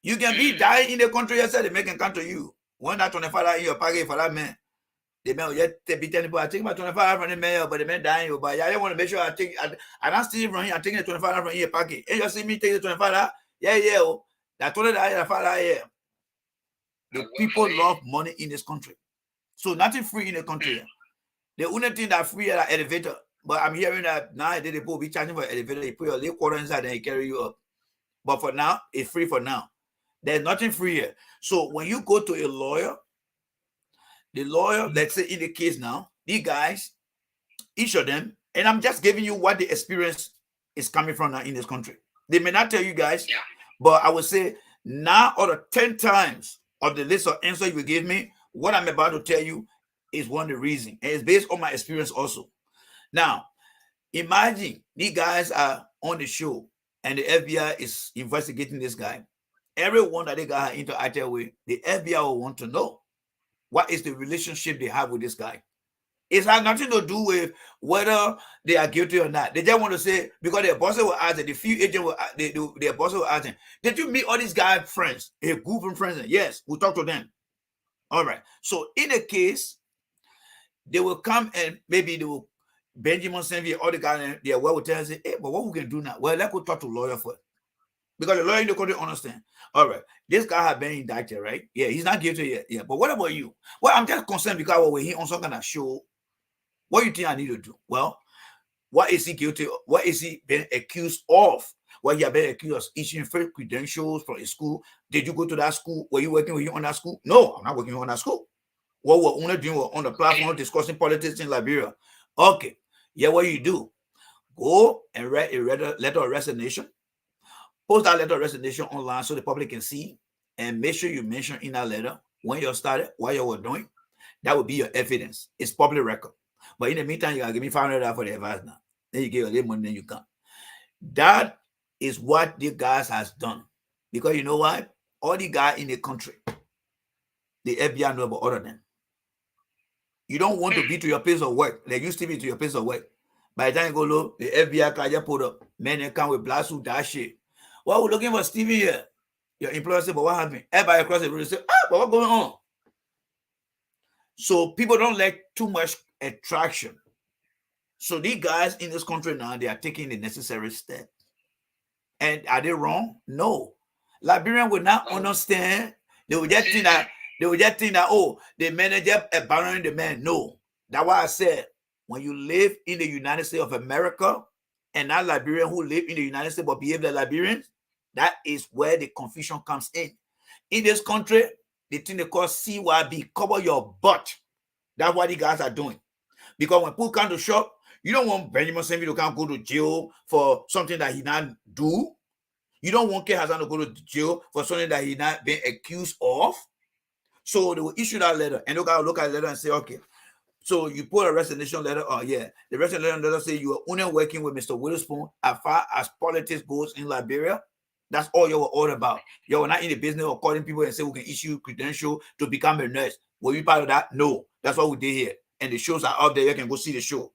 You can be dying in the country yourself, they make a come to you. One that 25 in your pocket for that man. The man will just be telling people, I take my 25 from the mayor, but the man dying. But I want to make sure I don't steal from here. I take the 25 from your pocket. And you see me take the 25. Yeah. That 25 yeah. The people love money in this country. So nothing free in the country. The only thing that free is an elevator. But I'm hearing that now they will be charging for elevator. You put your little quarter inside and they carry you up. But for now, it's free for now. There's nothing free here. So when you go to a lawyer, the lawyer, let's say in the case now, these guys, each of them, and I'm just giving you what the experience is coming from now in this country. They may not tell you guys, but I would say 9 out of 10 times of the list of answers you give me, what I'm about to tell you is one of the reasons. And it's based on my experience also. Now, imagine these guys are on the show and the FBI is investigating this guy. Everyone that they got interacted with, the FBI will want to know what is the relationship they have with this guy. It has nothing to do with whether they are guilty or not. They just want to say, because their boss will ask, the few agents will, their boss will ask them, did you meet all these guys' friends? A group of friends? Yes, we'll talk to them. All right. So in the case, they will come and maybe they will, Benjamin Senvi, all the guys, they will tell us, hey, but what we can do now? Well, let's go talk to a lawyer first. Because the lawyer in the country understand. All right, this guy has been indicted, right? Yeah, he's not guilty yet. Yeah, but what about you? Well, I'm just concerned because we're here on some kind of show. What do you think I need to do? Well, what is he guilty of? What is he being accused of? Well, he has been accused of issuing fake credentials from a school. Did you go to that school? Were you working with you on that school? No, I'm not working on that school. What we're only doing on the platform discussing politics in Liberia. Okay, yeah, what you do? Go and write a letter of resignation. Post that letter of resignation online so the public can see, and make sure you mention in that letter when you started, what you were doing. That would be your evidence. It's public record. But in the meantime, you gotta give me $500 for the advice now. Then you give a little money, then you come. That is what the guys has done. Because you know what? All the guys in the country, the FBI know about all of them. You don't want to be to your place of work. They used to be to your place of work. By the time you go low, the FBI can just put up. Men they come with blast suit, that shit. Well, we're looking for Stevie here. Your employer said, but what happened? Everybody across the road say, but what's going on? So people don't like too much attraction. So these guys in this country now, they are taking the necessary step. And are they wrong? No. Liberians will not understand. They will just think that, oh, the manager abandoning the man. No. That's why I said, when you live in the United States of America, and not Liberians who live in the United States but behave like Liberians, that is where the confusion comes in. In this country, the thing they call CYB, cover your butt. That's what the guys are doing. Because when people come to shop, you don't want Benjamin Senvi to come go to jail for something that he not do. You don't want K Hassan to go to jail for something that he not been accused of. So they will issue that letter, and look at the letter and say, okay, so you put a resignation letter. Oh yeah, the resignation letter say you are only working with Mr. Witherspoon as far as politics goes in Liberia. That's all you were all about. You were not in the business of calling people and say we can issue credential to become a nurse. Were you part of that? No, that's what we did here. And the shows are out there. You can go see the show.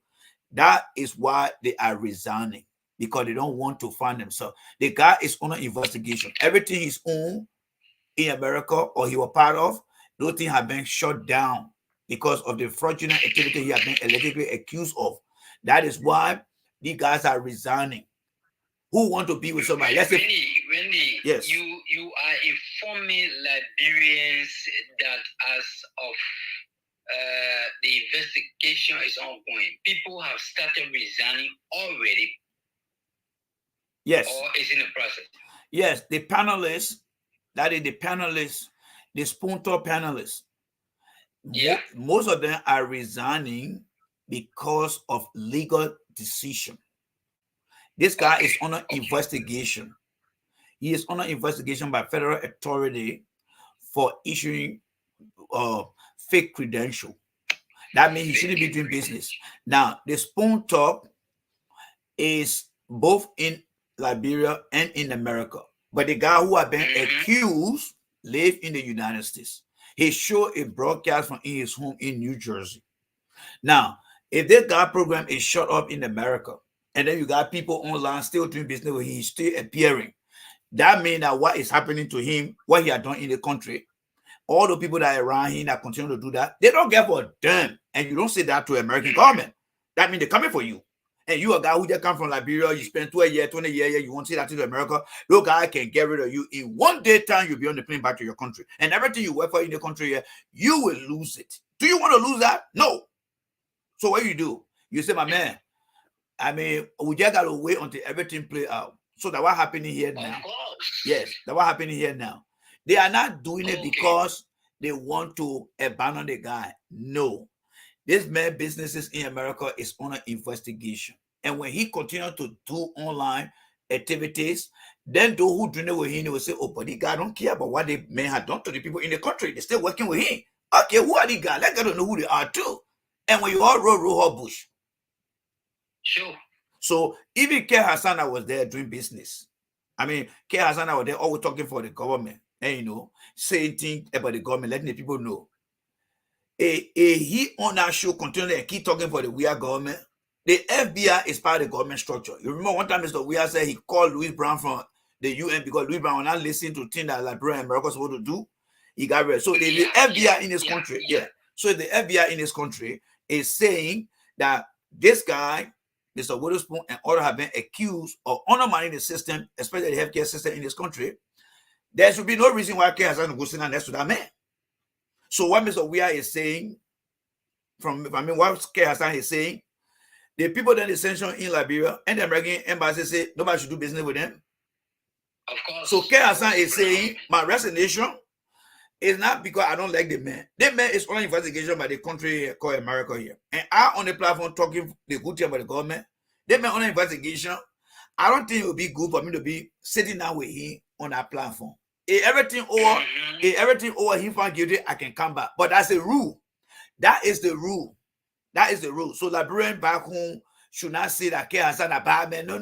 That is why they are resigning, because they don't want to find themselves. The guy is on an investigation. Everything he's on in America or he was part of, those things have been shut down because of the fraudulent activity he has been allegedly accused of. That is why these guys are resigning. Who want to be with somebody? Let's say, yes. You are informing Liberians that as of the investigation is ongoing, people have started resigning already. Yes. Or is in the process. Yes, the panelists, that is the panelists, the spoon-top panelists. Yeah. Most of them are resigning because of legal decision. This guy is under investigation. He is under investigation by federal authority for issuing fake credential. That means he shouldn't be doing business. Now, the spoon-top is both in Liberia and in America. But the guy who has been accused lives in the United States. He showed a broadcast from in his home in New Jersey. Now, if this guy program is shut up in America and then you got people online still doing business with him, he's still appearing. That means that what is happening to him, what he had done in the country, all the people that are around him that continue to do that, they don't get for them. And you don't say that to American government. That means they're coming for you. And you a guy who just come from Liberia, you spend 12 years, 20 years, you won't say that to America. No guy can get rid of you. In one day time, you'll be on the plane back to your country. And everything you work for in the country, you will lose it. Do you want to lose that? No. So what do? You say, my man, I mean, we just got to wait until everything play out. So that what happening here now? Yes, that what happening here now. They are not doing it because they want to abandon the guy. No. This man businesses in America is on an investigation. And when he continues to do online activities, then those who do it with him will say, oh, but the guy don't care about what the man had done to the people in the country. They're still working with him. Okay, who are the guys? Let them know who they are too. And when you all roll bush. Sure. So even K. Hassan was there doing business. I mean, K. Hassan was there always talking for the government. And saying things about the government, letting the people know. He on that show continually and keep talking for the weird government. The FBI is part of the government structure. You remember one time Mr. Weir said he called Louis Brown from the UN because Louis Brown was not listening to things that Liberia and America was supposed to do. He got rid. So the FBI in this country, So the FBI in this country is saying that this guy, Mr. Witherspoon, and others have been accused of undermining the system, especially the healthcare system in this country. There should be no reason why K. Hassan goes in next to that man. So what Mr. Weir is saying, what K. Hassan is saying, the people that is sanctioned in Liberia and the American embassy say nobody should do business with them. Of course. So K. Hassan is saying my resignation is not because I don't like the man. The man is on investigation by the country called America here. And I on the platform talking the good thing about the government. The man on investigation. I don't think it would be good for me to be sitting down with him on that platform. If everything over him found guilty, I can come back. But that's the rule. That is the rule. That is the rule. So Liberian back home should not say that K. Hassan a bad man. No.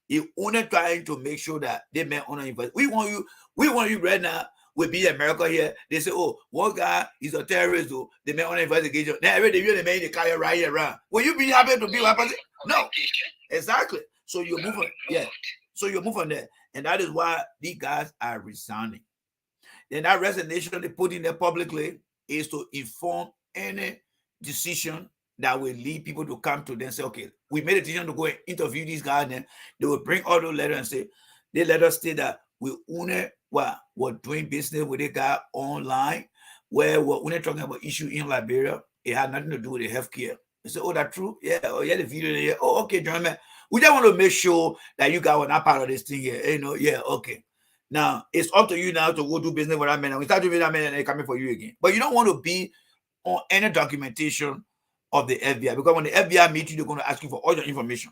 He only trying to make sure that they may honor invest. We want you right now. We be America here. They say, oh, one guy is a terrorist, though. They may honor investigation. Now every day they made the carry right here around. Will you be happy to be one person? No. Exactly. So you move on. Yeah. So you move on there. And that is why these guys are resigning. Then that resignation they put in there publicly is to inform any decision that will lead people to come to them and say, okay, we made a decision to go and interview these guys. And then they will bring all those letters and say, they let us say that we only were doing business with a guy online where we're only talking about issue in Liberia. It had nothing to do with the healthcare. They say, oh, that's true? Yeah, oh, yeah, the video there. Oh, okay, John, man. We just want to make sure that you guys are not part of this thing here. Yeah, okay. Now, it's up to you now to go do business with that man. And we start doing that man and they're coming for you again. But you don't want to be on any documentation of the FBI because when the FBI meets you, they're going to ask you for all your information.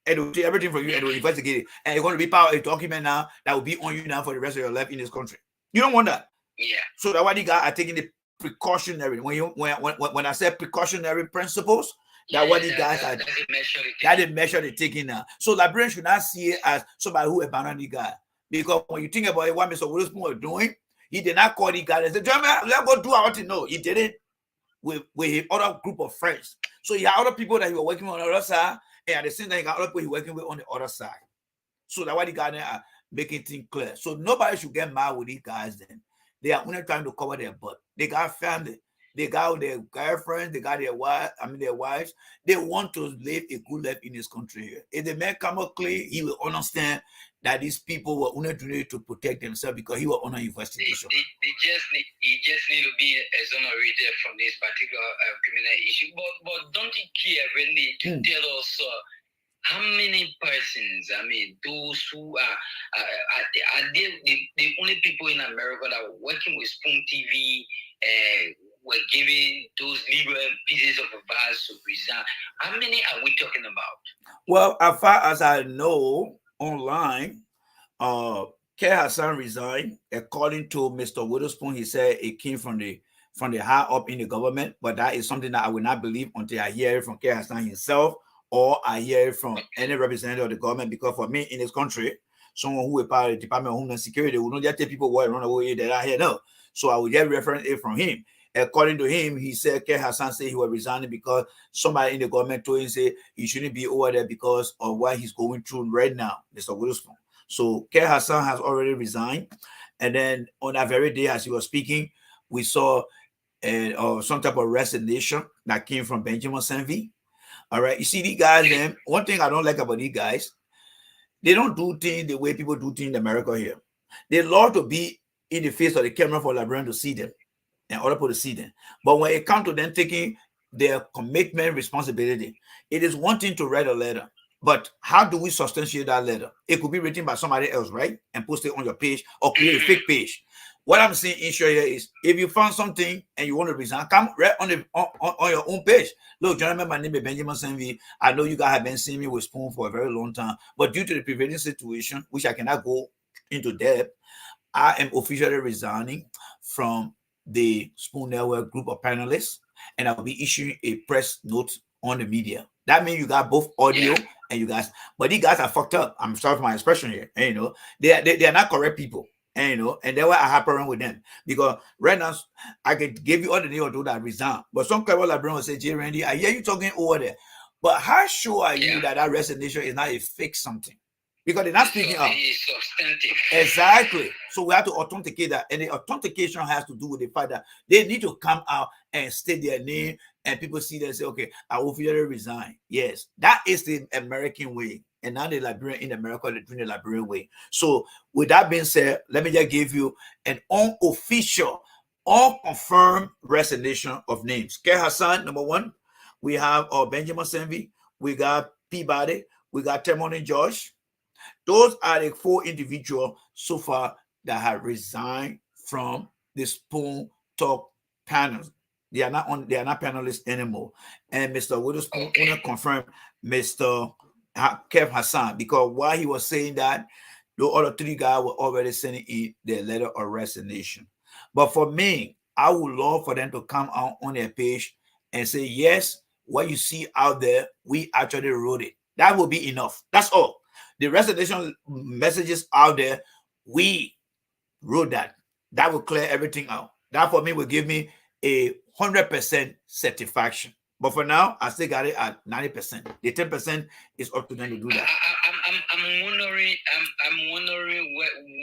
And they'll take everything from you and they'll investigate it. And you're going to be part of a document now that will be on you now for the rest of your life in this country. You don't want that. Yeah. So that's why the guys are taking the precautionary. When I say precautionary principles, that's what these guys are. That's the measure they're taking now. So Liberians should not see it as somebody who abandoned the guy. Because when you think about it, what Mr. Witherspoon was doing, he did not call the guy and say, let's go do our thing. No, he did it with his other group of friends. So he had other people that he was working with on the other side, and at the same time, he got other people he was working with on the other side. So that's why the guys are making things clear. So nobody should get mad with these guys then. They are only trying to cover their butt. They got family. They got their girlfriends, they got their wives. They want to live a good life in this country here. If the man come out clean, he will understand that these people were only doing it to protect themselves because he was on an investigation. He just need to be exonerated from this particular criminal issue. But don't you care really to tell us how many persons, I mean, those who are they the only people in America that were working with Spoon TV, were giving those liberal pieces of advice to resign. How many are we talking about? Well, as far as I know, online, K. Hassan resigned. According to Mr. Witherspoon, he said it came from the high up in the government, but that is something that I will not believe until I hear it from K. Hassan himself or I hear it from any representative of the government. Because for me in this country, someone who is part of the Department of Homeland Security will not just tell people what run away that I hear. No. So I will just reference it from him. according to him, he said K. Hassan said he was resigning because somebody in the government told him say he shouldn't be over there because of what he's going through right now, Mr. Witherspoon. So K. Hassan has already resigned, and then on that very day, as he was speaking, we saw some type of resignation that came from Benjamin Senvi. All right, you see these guys. Then one thing I don't like about these guys, they don't do things the way people do things in America here. They love to be in the face of the camera for Liberian to see them and other people to see them. But when it comes to them taking their commitment responsibility, it is one thing to write a letter. But how do we substantiate that letter? It could be written by somebody else, right? And post it on your page or create a fake page. What I'm saying in short here is, if you found something and you want to resign, come right on your own page. Look, gentlemen, my name is Benjamin Senvi. I know you guys have been seeing me with Spoon for a very long time, but due to the prevailing situation, which I cannot go into depth, I am officially resigning from the Spoon Network group of panelists, and I'll be issuing a press note on the media. That means you got both audio and you guys, but these guys are fucked up. I'm sorry for my expression here. And, you know, they are not correct people. And, you know, and that's why I have problem with them, because right now I could give you all the names that resign, but some clever librarian will say, J. Randy, I hear you talking over there, but how sure are you that resignation is not a fake something? Because they're not speaking up. Exactly. So we have to authenticate that. And the authentication has to do with the fact that they need to come out and state their name, and people see them and say, okay, I will officially resign. Yes, that is the American way. And now the Liberian in America, they're doing the Liberian way. So with that being said, let me just give you an unofficial, unconfirmed resignation of names. K. Hassan, number one. We have Benjamin Senvi. We got Peabody. We got Temoni Josh. Those are the 4 individuals so far that have resigned from the Spoon Talk panels. They are not panelists anymore. And Mr. Witherspoon only confirmed Mr. Kev Hassan, because while he was saying that, the other 3 guys were already sending in their letter of resignation. But for me, I would love for them to come out on their page and say, yes, what you see out there, we actually wrote it. That will be enough. That's all. The resignation messages out there, we wrote that. That will clear everything out. That for me will give me a 100% satisfaction. But for now, I still got it at 90%. The 10% is up to them to do that. I'm wondering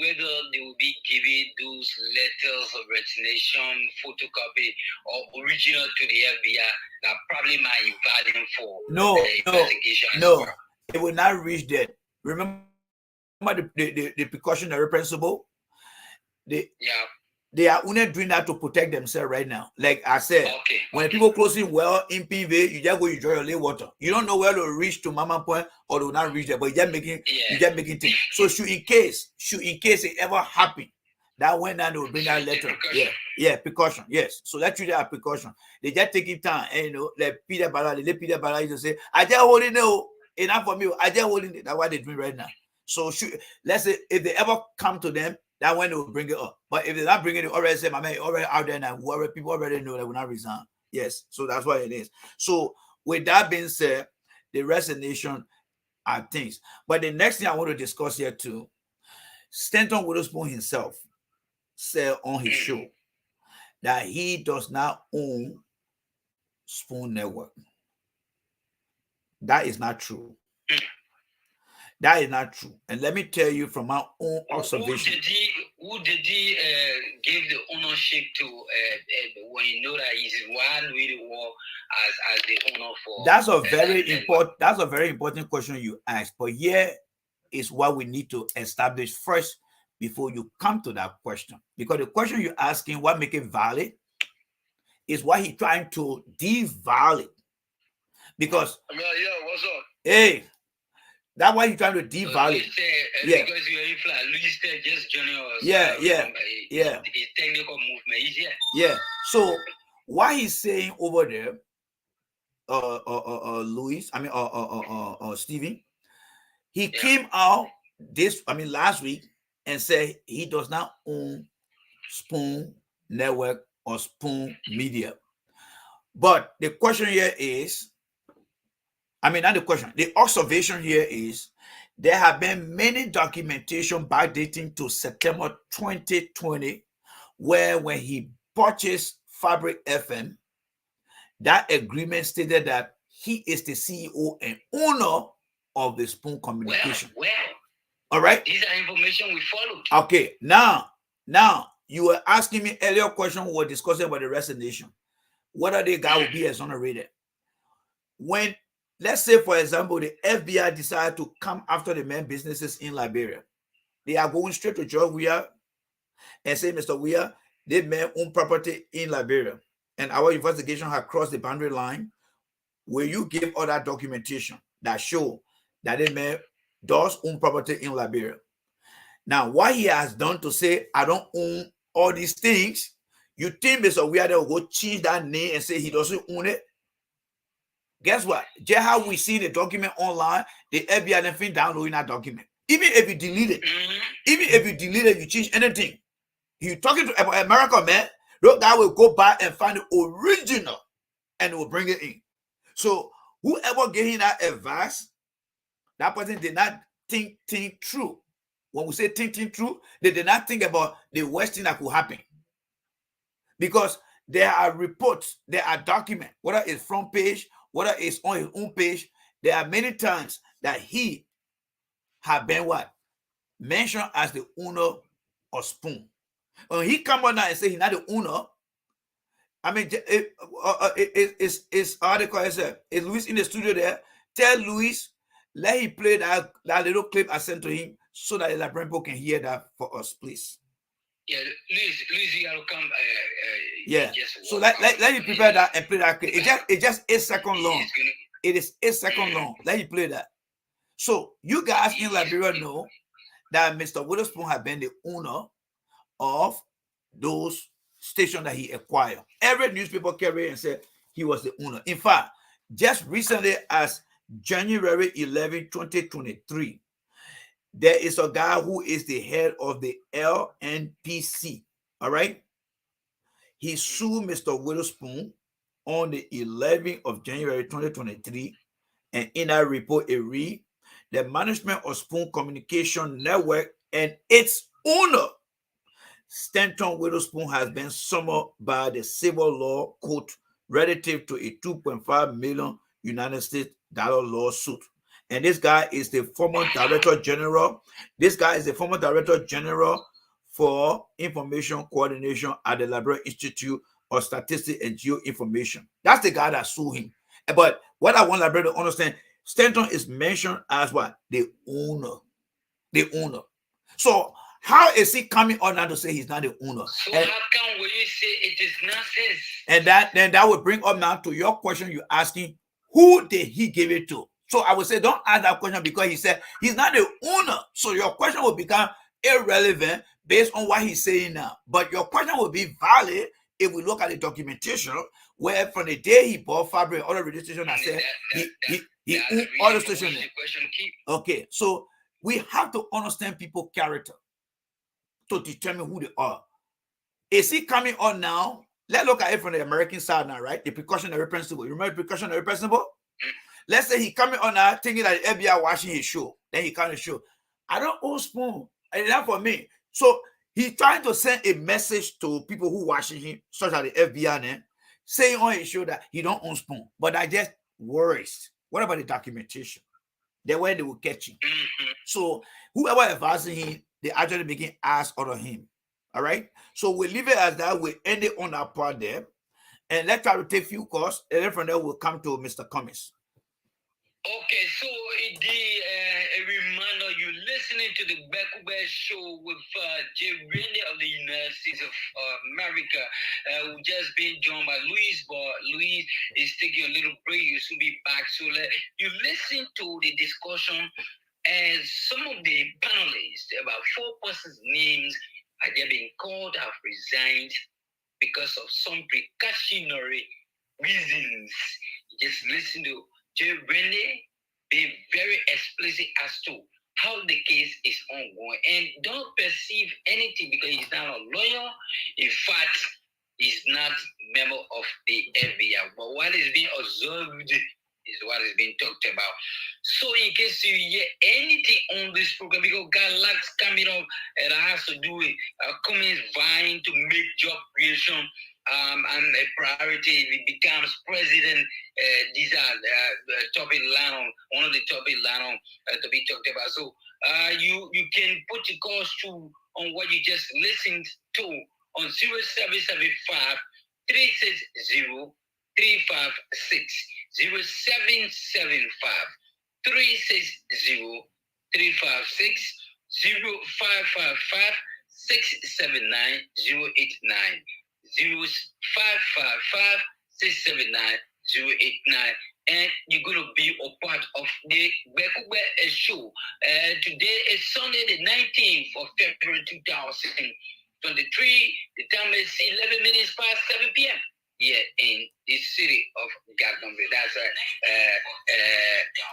whether they will be giving those letters of resignation, photocopy, or original to the FBI that probably might invite them for investigation. No, it will not reach that. Remember the precautionary principle? They are only doing that to protect themselves right now. Like I said, when people closing well in PV, you just go enjoy your lake water. You don't know where to reach to Mama Point, or to not reach there, but you just making things. So should in case it ever happen, that when they will bring that letter. Precaution. Yes. So that's really a precaution. They just taking time, and you know, like Peter Bala used to say, I just hold it now. Enough for me. I just hold it. That's what they're doing right now. So let's say if they ever come to them, that when they will bring it up. But if they're not bringing it, already say, my man, already out there now, people already know they will not resign. Yes, so that's what it is. So with that being said, the resignation are things. But the next thing I want to discuss here too, Stanton Witherspoon himself said on his show that he does not own Spoon Network. That is not true. That is not true. And let me tell you from my own observation. Who did he give the ownership to when you know that he's one with the war as the owner for? That's a very important question you asked. But here is what we need to establish first before you come to that question. Because the question you're asking, what make it valid, is what he's trying to devalid. Because what's up? Hey. That's why he's trying to devalue. Because you're just joining us. Technical movement. Yeah. So what he's saying over there, Stephen, he came out last week and said he does not own Spoon Network or Spoon Media. But the question here is, not the question. The observation here is there have been many documentation backdating to September 2020, where when he purchased Fabric FM, that agreement stated that he is the CEO and owner of the Spoon Communication. Well, all right. These are information we followed. Okay, now you were asking me earlier question. We were discussing about the resignation, whether the guy will be exonerated. When, let's say, for example, the FBI decided to come after the main businesses in Liberia, they are going straight to George Weah and say, Mr. Weah, they may own property in Liberia, and our investigation has crossed the boundary line. Will you give all that documentation that show that they may does own property in Liberia? Now, what he has done to say, I don't own all these things, you think Mr. Weah will go change that name and say he doesn't own it? Guess what? Just how we see the document online, the FBI never downloading that document. Even if you delete it, you change anything. You talking to America, man, that guy will go back and find the original and will bring it in. So whoever gave him that advice, that person did not think through. When we say think through, they did not think about the worst thing that could happen. Because there are reports, there are documents, whether it's front page, whether it's on his own page, there are many times that he have been what? Mentioned as the owner of Spoon. When he come on now and say he's not the owner, I mean, it's how they call it. Is Luis in the studio there? Tell Luis, let him play that little clip I sent to him so that the Liberian people can hear that for us, please. Yeah, Luis, you gotta come. Yeah. So let me prepare that and play that clip. It's just 8 seconds long. It is 8 seconds long. Let me play that. So you guys in Liberia know that Mr. Witherspoon has been the owner of those stations that he acquired. Every newspaper carrier and said he was the owner. In fact, just recently as January 11, 2023, there is a guy who is the head of the LNPC. All right. He sued Mr. Witherspoon on the 11th of January 2023. And in that report, it read, the management of Spoon Communication Network and its owner, Stanton Witherspoon, has been summoned by the civil law court relative to a $2.5 million United States lawsuit. And this guy is the former director general. This guy is the former director general for information coordination at the Liberia Institute of Statistics and Geoinformation. That's the guy that sued him. But what I want Liberia to understand, Stanton is mentioned as what? The owner. The owner. So how is he coming on now to say he's not the owner? So how come when you say it is nonsense? And that would bring up now to your question you're asking, who did he give it to? So I would say don't ask that question because he said he's not the owner. So your question will become irrelevant based on what he's saying now. But your question will be valid if we look at the documentation where from the day he bought Fabric and other radio stations, I said he owned all the stations. Okay, so we have to understand people's character to determine who they are. Is he coming on now? Let's look at it from the American side now, right? The precautionary principle. You remember the precautionary principle? Let's say he coming on now thinking that the FBI watching his show. Then he can't show. I don't own Spoon. And that's for me. So he's trying to send a message to people who watching him, such as the FBI then, saying on his show that he don't own Spoon. But I just worries. What about the documentation? The way they will catch him. So whoever advising him, they actually begin ask out of him. All right. So we leave it as that. We end it on that part there. And let's try to take a few calls. And then from there, we'll come to Mr. Cummings. Okay, so a reminder, you're listening to the Ghab-Ku-Gbeh show with Jay Rennie of the United States of America. We've just been joined by Luis, but Luis is taking a little break. You should be back. So you listen to the discussion, and some of the panelists, about 4 persons' names, have been called, have resigned because of some precautionary reasons. Just listen to Jay Rennie be very explicit as to how the case is ongoing. And don't perceive anything because he's not a lawyer. In fact, he's not a member of the FBI. But what is being observed is what is being talked about. So in case you hear anything on this program, because God likes coming up and it has to do with Cummings vying to make job creation and a priority. If it becomes president, these are topic line on one of the topic line on to be talked about. So you can put your calls through on what you just listened to on 0775 360 356 0775 360 356 0555 679 089 0555 679 089. And you're going to be a part of the Ghab-Ku-Gbeh show. Today is Sunday, the 19th of February 2023. The time is 11 minutes past 7 p.m. here in the city of Ghab-Ku-Gbeh. That's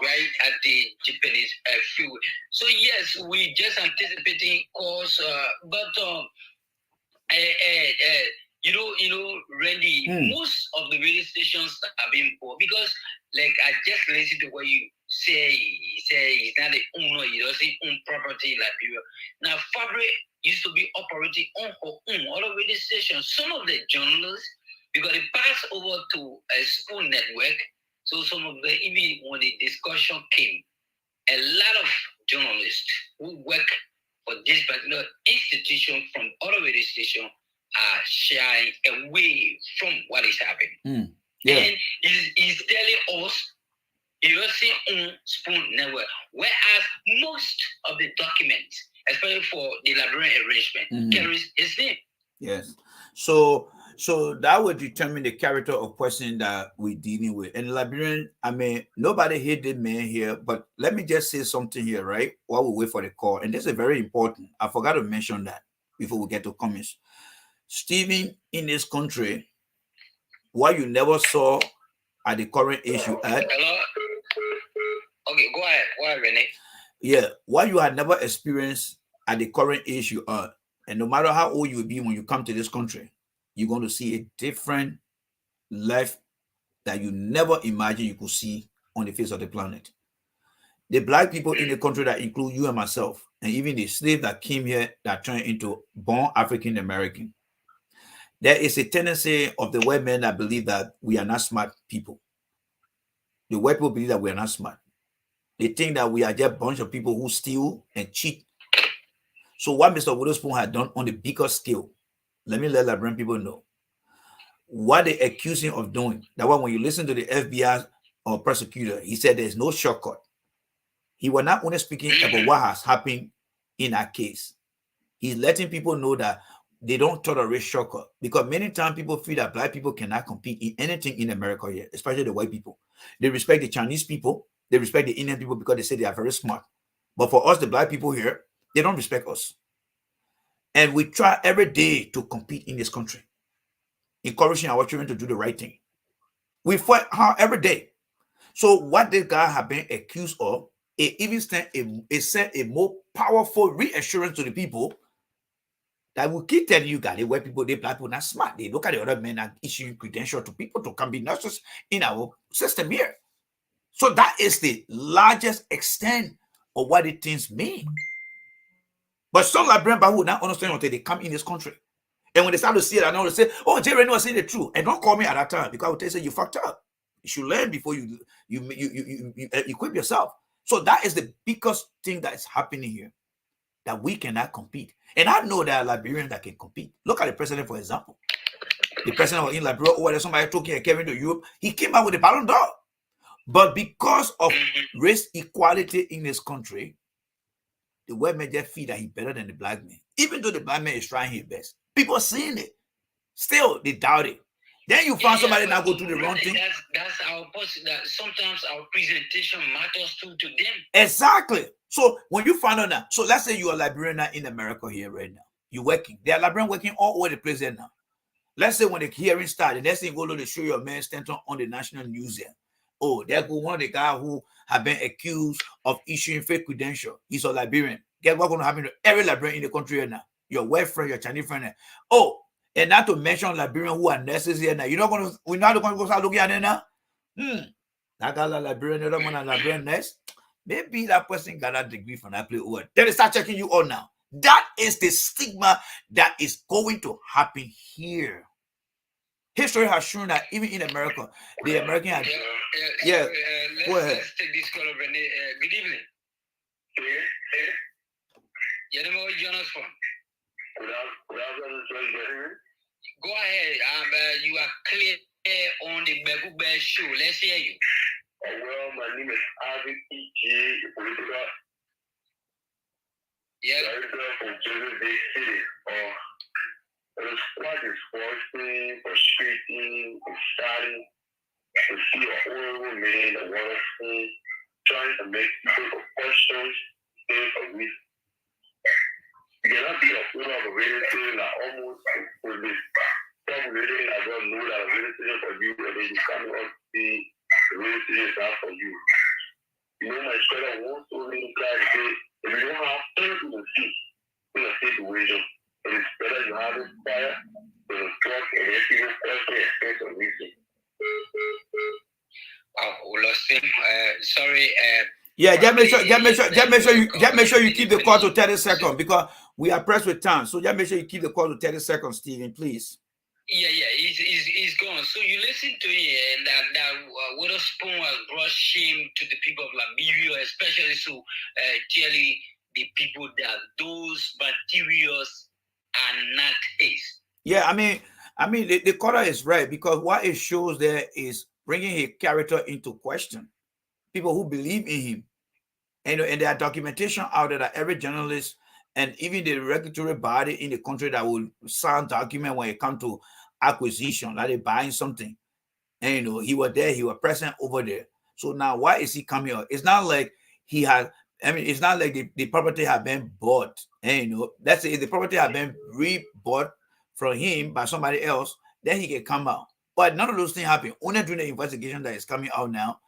right at the Japanese freeway. So yes, we just anticipating calls, but Randy, most of the radio stations are being poor because, like, I just listened to what you say. You say he's not the owner, he doesn't own property in Liberia. Now, Fabric used to be operating on her own, all the radio stations. Some of the journalists, because they passed over to a school network, so some of the, even when the discussion came, a lot of journalists who work for this particular institution from other radio stations are shying away from what is happening. Yeah. And he's telling us he doesn't own Spoon Network, whereas most of the documents, especially for the Liberian arrangement, carries his name. Yes. So that would determine the character of person that we're dealing with. And Liberian, I mean, nobody hate the man here, but let me just say something here, right? While we wait for the call. And this is very important. I forgot to mention that before we get to Cummings. Stephen, in this country, what you never saw at the current age you had. Hello? Okay, go ahead, Renee. Yeah, what you had never experienced at the current age you are. And no matter how old you will be when you come to this country, you're going to see a different life that you never imagined you could see on the face of the planet. The black people in the country that include you and myself, and even the slaves that came here that turned into born African American, there is a tendency of the white men that believe that we are not smart people. The white people believe that we are not smart. They think that we are just a bunch of people who steal and cheat. So what Mr. Witherspoon had done on the bigger scale, let me let Liberian people know. What they accuse him of doing, that when you listen to the FBI or prosecutor, he said there's no shortcut. He was not only speaking about what has happened in our case. He's letting people know that they don't tolerate shortcut, because many times people feel that black people cannot compete in anything in America here, especially the white people. They respect the Chinese people, they respect the Indian people because they say they are very smart. But for us, the black people here, they don't respect us. And we try every day to compete in this country, encouraging our children to do the right thing. We fight hard every day. So what this guy have been accused of, it even sent a more powerful reassurance to the people that will keep telling you guys, the white people, the black people not smart. They look at the other men and issuing credentials to people to come be nurses in our system here. So that is the largest extent of what the things mean. But some Liberian people will not understand until they come in this country. And when they start to see it, I know they say, oh, Jerry was saying the truth. And don't call me at that time, because I will tell you, you fucked up. You should learn before you equip yourself. So that is the biggest thing that is happening here, that we cannot compete. And I know there are Liberians that can compete. Look at the president, for example. The president was in Liberia, or somebody took him and came into Europe. He came out with a Ballon d'Or. But because of race equality in this country, the white man just feel that he's better than the black man. Even though the black man is trying his best. People are seeing it. Still, they doubt it. Then you find somebody now go do the wrong thing. That's our position. That sometimes our presentation matters to them. Exactly. So when you find out that, so let's say you are a Liberian in America here right now. You're working. There are Liberians working all over the place there now. Let's say when the hearing started, the next thing you go to show your man stand on the national news there. Oh, there go one of the guys who have been accused of issuing fake credentials. He's a Liberian. Guess what's going to happen to every Liberian in the country right now? Your white friend, your Chinese friend. Oh, and not to mention Liberians who are nurses here now. We're not going to go start looking at them now. That guy like Liberian, the other one a Liberian nurse. Maybe that person got a degree from that place. Then they start checking you all now. That is the stigma that is going to happen here. History has shown that even in America, the American had, go ahead. Let's take this call over. Good evening. Your name is Jonas from. Go ahead. You are clear on the Ghab-Ku-Gbeh show. Let's hear you. Well, my name is Avid E.J. Political. Yeah. Director from Joseph Bay City. The squad is forcing, frustrating, exciting to see a horrible man, a wonderful, trying to make people questions things for me. You cannot be a owner of a radio station that almost for this population that don't know that a radio station for you, and then you come up to see the radio station is not for you. You know, my brother wants to really try to say, if you don't have anything to see in a situation, it is better you have it fire to the truck and then people question and expect a reason. Oh, we lost him. Sorry. Yeah, just make sure you keep the call to 30 seconds because we are pressed with time. So just make sure you keep the call to 30 seconds, Stephen, please. Yeah, he's gone. So you listen to it, that Witherspoon has brought shame to the people of Liberia, especially so clearly the people that those materials are not his. Yeah, I mean, the caller is right because what it shows there is bringing his character into question. People who believe in him, and there are documentation out there that every journalist and even the regulatory body in the country that will sign document when it comes to acquisition, like they're buying something, and he was there, he was present over there. So now, why is he coming out? It's not like he had. I mean, it's not like the property had been bought, and let's say the property had been re-bought from him by somebody else, then he can come out. But none of those things happen. Only during the investigation that is coming out now,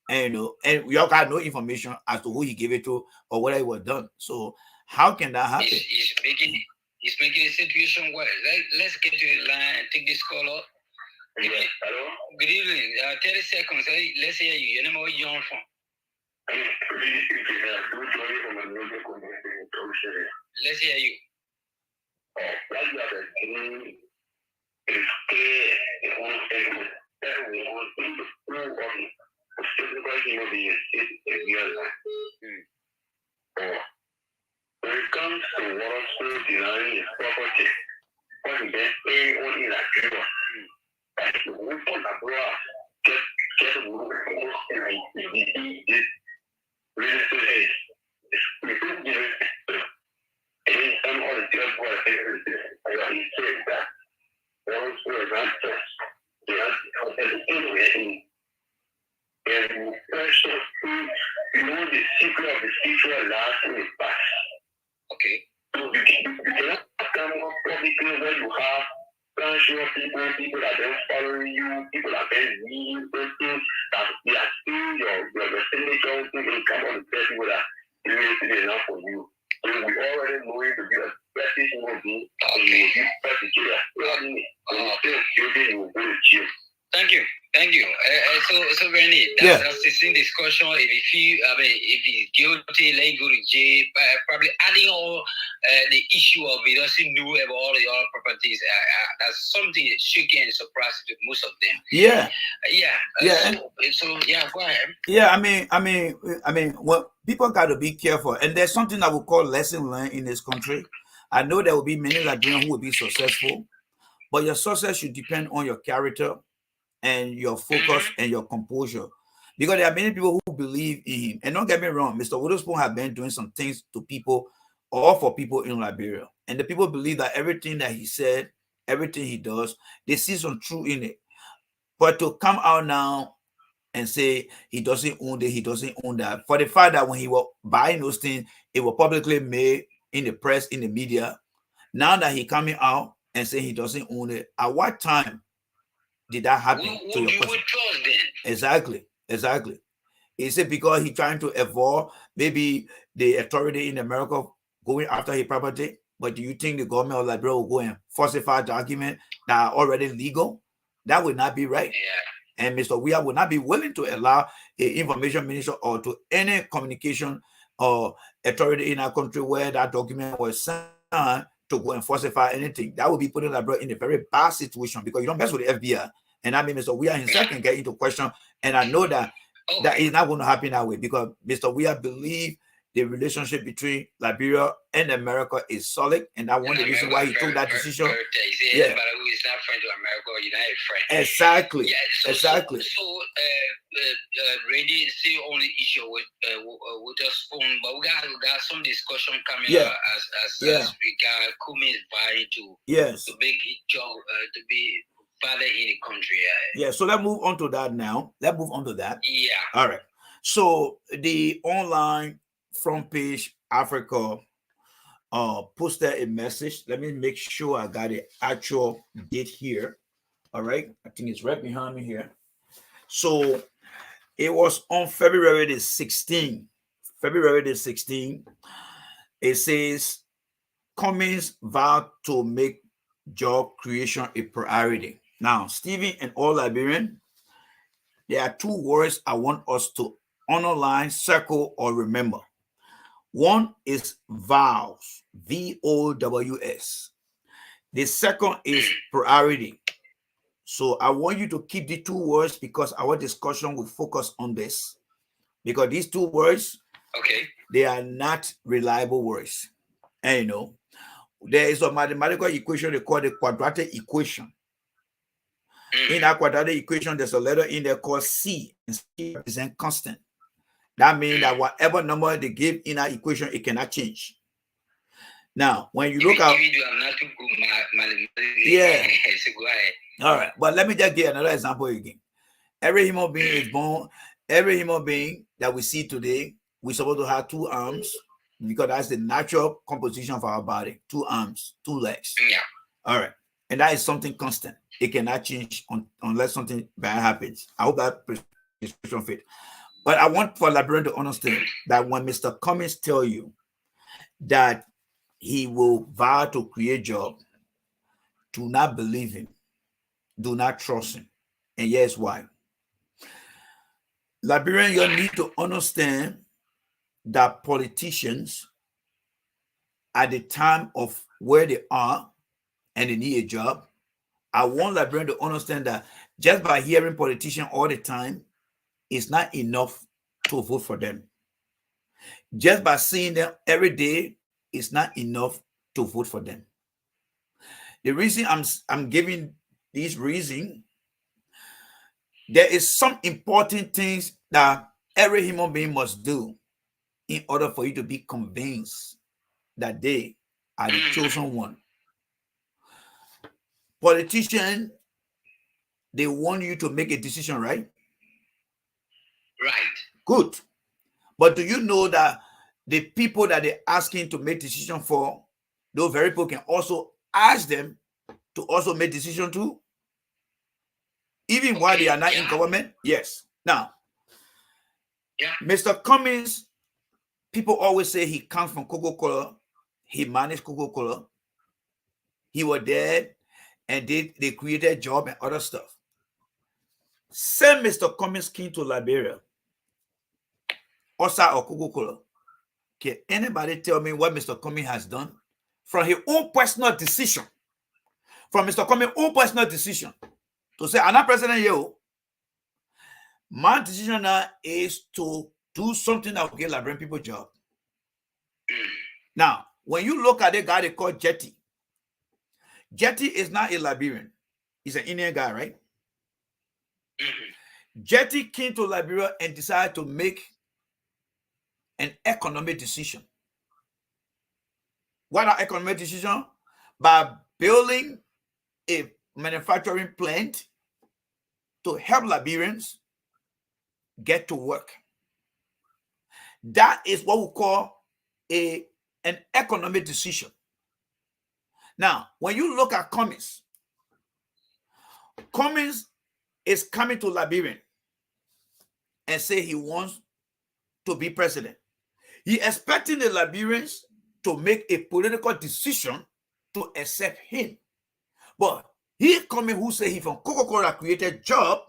and we all got no information as to who he gave it to or whether it was done. So how can that happen? He's making the situation worse. Let's get to the line and take this call up. Yeah. Hello? Good evening. 30 seconds. Let's hear you. Your name is John from. Let's hear you. When it comes to Waterspoon denying his property, what he then paying on in Nigeria, like the weapon abroad, get the move this real estate is we don't give it. And then some of the judge was he said that Waterspoon is not just they have everything and pressure you know the secret of the future lies in the past. Okay. So you cannot come up publicly where you have pressure people that are following you, people that are reading things that they are seeing your signature and come on the tell people that really enough for you. So we already know you to be a practice movie and you will be persecuted. You will go to jail. Thank you. So Bernie, that's the same discussion. If if he's guilty, let him go to jail. Probably adding all the issue of he doesn't know about all the other properties. That's something shocking and surprising to most of them. Yeah. So go ahead. Yeah, I mean, well, people got to be careful, and there's something that we call lesson learned in this country. I know there will be many Liberians who will be successful, but your success should depend on your character and your focus and your composure, because there are many people who believe in him. And don't get me wrong, Mr. Witherspoon has been doing some things to people or for people in Liberia, and the people believe that everything that he said, everything he does, they see some truth in it. But to come out now and say he doesn't own it, he doesn't own that, for the fact that when he was buying those things, it was publicly made in the press, in the media. Now that he coming out and saying he doesn't own it, at what time did that happen to your person? Exactly. Is it because he's trying to avoid maybe the authority in America going after his property? But do you think the government of Liberia will go and falsify documents that are already legal? That would not be right. Yeah. And Mr. Weah would not be willing to allow an information minister or to any communication or authority in our country where that document was signed to go and falsify anything. That would be putting Liberia in a very bad situation, because you don't mess with the FBI. And I mean, Mr. Weah himself can get into question. And I know that that is not going to happen that way, because Mr. Weah believes the relationship between Liberia and America is solid, and that's one of the reasons why he took that decision. Yeah, but who is not friend to America or United friend? Exactly. Yeah, Exactly. So Randy still only issue with us phone, but we got some discussion coming up as we got Cummings vying to make it job to be father in the country. Yeah. So let's move on to that now. Let's move on to that. Yeah. All right. So the online front page Africa posted a message. Let me make sure I got the actual date here. All right, I think it's right behind me here. So it was on February the 16th. February the 16th. It says Cummings vowed to make job creation a priority. Now, Stephen and all Liberian, there are two words I want us to underline, circle, or remember. One is vows, VOWS. The second is priority. So I want you to keep the two words, because our discussion will focus on this. Because these two words, they are not reliable words. And you know, there is a mathematical equation they call the quadratic equation. In that quadratic equation, there's a letter in there called C, and C represents constant. That means that whatever number they give in that equation, it cannot change. Now, when you look at all right, but let me just give another example again. Every human being is born, every human being that we see today, we're supposed to have two arms, because that's the natural composition of our body. Two arms, two legs. Yeah. All right. And that is something constant. It cannot change unless something bad happens. I hope that prescription fit. But I want for Liberian to understand that when Mr. Cummings tell you that he will vow to create job, do not believe him. Do not trust him. And here's why. Liberian, you need to understand that politicians, at the time of where they are and they need a job, I want Liberian to understand that just by hearing politicians all the time, it's not enough to vote for them. Just by seeing them every day, it's not enough to vote for them. The reason I'm giving this reason, there is some important things that every human being must do in order for you to be convinced that they are the chosen one. Politicians, they want you to make a decision, right? Right. Good. But do you know that the people that they're asking to make decision for, those very people can also ask them to also make decision too? Even while they are not in government? Yes. Now, Mr. Cummings, people always say he comes from Coca-Cola. He managed Coca-Cola. He was there, and they created job and other stuff. Send Mr. Cummings came to Liberia, Osa or Coca-Cola. Can anybody tell me what Mr. Cummings has done from his own personal decision? From Mr. Cummings' own personal decision to say, I'm not president here. My decision now is to do something that will give Liberian people a job. Now, when you look at the guy they call Jetty, Jetty is not a Liberian. He's an Indian guy, right? Jetty came to Liberia and decided to make an economic decision. What are economic decision? By building a manufacturing plant to help Liberians get to work. That is what we call an economic decision. Now, when you look at Cummings, Cummings is coming to Liberian and say he wants to be president. He expecting the Liberians to make a political decision to accept him. But he coming who say he from Coca-Cola created job,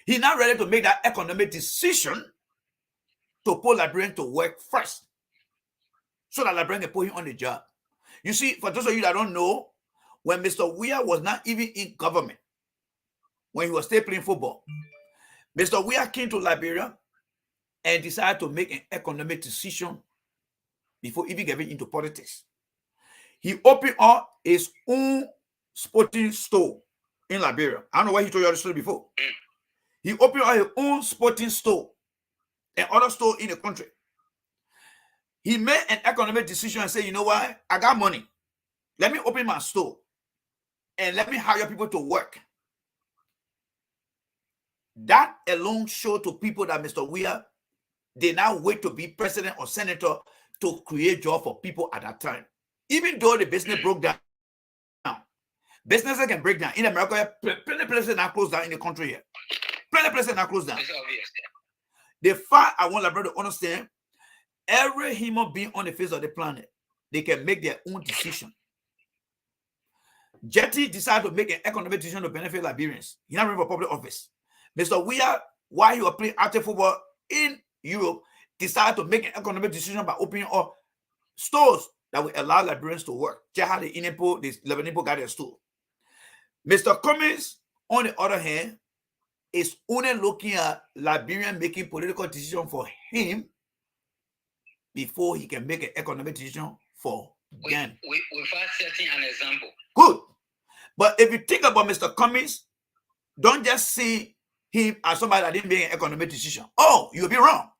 he not ready to make that economic decision to put Liberian to work first, so that Liberian can put him on the job. You see, for those of you that don't know, when Mr. Weah was not even in government, when he was still playing football, Mr. Weah came to Liberia and decided to make an economic decision before even getting into politics. He opened up his own sporting store in Liberia. I don't know why he told you the story before. He opened up his own sporting store and other store in the country. He made an economic decision and said, you know what? I got money. Let me open my store and let me hire people to work. That alone showed to people that Mr. Weah did not wait to be president or senator to create jobs for people at that time. Even though the business broke down, businesses can break down. In America, plenty places now closed down in the country here. Plenty places now closed down. It's obvious. The fact I want Liberia to understand, every human being on the face of the planet, they can make their own decision. Jetty decided to make an economic decision to benefit Liberians. He not running for public office. Mr. Weah, while he was playing active football in Europe, decided to make an economic decision by opening up stores that will allow Liberians to work. Just how the Lebanese people got their store. Mr. Cummings, on the other hand, is only looking at Liberian making political decision for him before he can make an economic decision for them. Without setting an example. Good. But if you think about Mr. Cummings, don't just see him as somebody that didn't make an economic decision. Oh, you'll be wrong.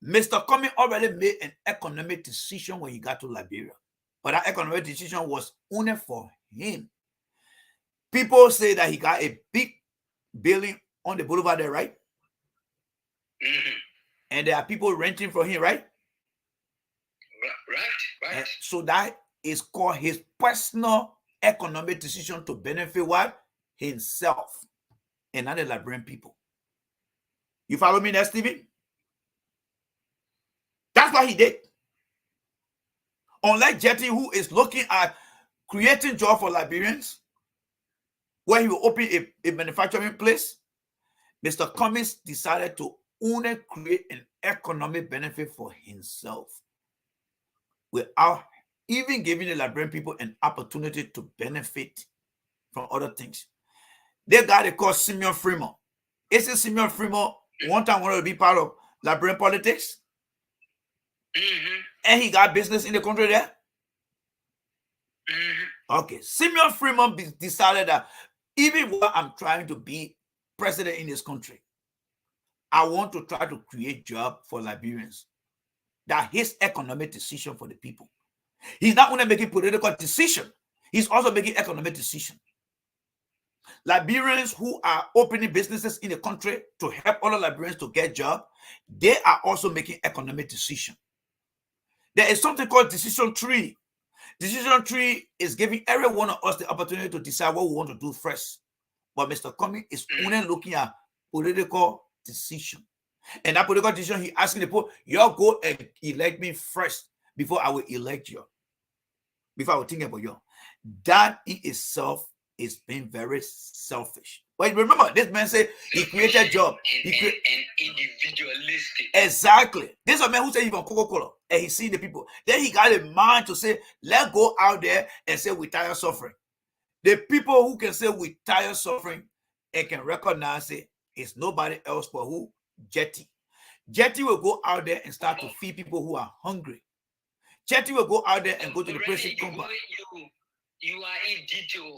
Mr. Cummings already made an economic decision when he got to Liberia. But that economic decision was only for him. People say that he got a big building on the boulevard there, right? Mm-hmm. And there are people renting from him, right? Right. And so that is called his personal economic decision to benefit what? Himself and not the Liberian people. You follow me there, Stephen? That's what he did. Unlike Jetty, who is looking at creating jobs for Liberians, where he will open a manufacturing place, Mr. Cummings decided to only create an economic benefit for himself without even giving the Liberian people an opportunity to benefit from other things. They got a called Simeon Fremont. Isn't Simeon Fremont one time wanted to be part of Liberian politics? Mm-hmm. And he got business in the country there? Mm-hmm. Okay. Simeon Fremont decided that even while I'm trying to be president in this country, I want to try to create jobs for Liberians. That's his economic decision for the people. He's not only making political decision, he's also making economic decision. Liberians who are opening businesses in the country to help other Liberians to get jobs, they are also making economic decision. There is something called decision tree. Decision tree is giving every one of us the opportunity to decide what we want to do first. But Mr. Cummings is only looking at political decision. And that political decision, he asking the people, y'all go and elect me first before I will elect you. Before I will think about you. That in itself is being very selfish. But remember, this man said he created a job. And individualistic. Exactly. This is a man who said he's from Coca-Cola and he's seeing the people. Then he got a mind to say, let's go out there and say we tired suffering. The people who can say we tired suffering and can recognize it is nobody else but who? Jetty. Jetty will go out there and start to feed people who are hungry. Jetty will go out there and go to the place and come back. You are in detail.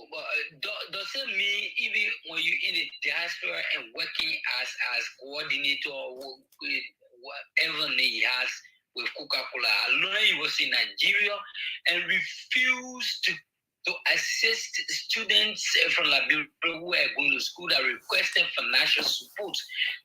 Doesn't mean even when you're in the diaspora and working as coordinator or whatever he has with Coca-Cola. I learned he was in Nigeria and refused to assist students from Liberia who are going to school that requested financial support.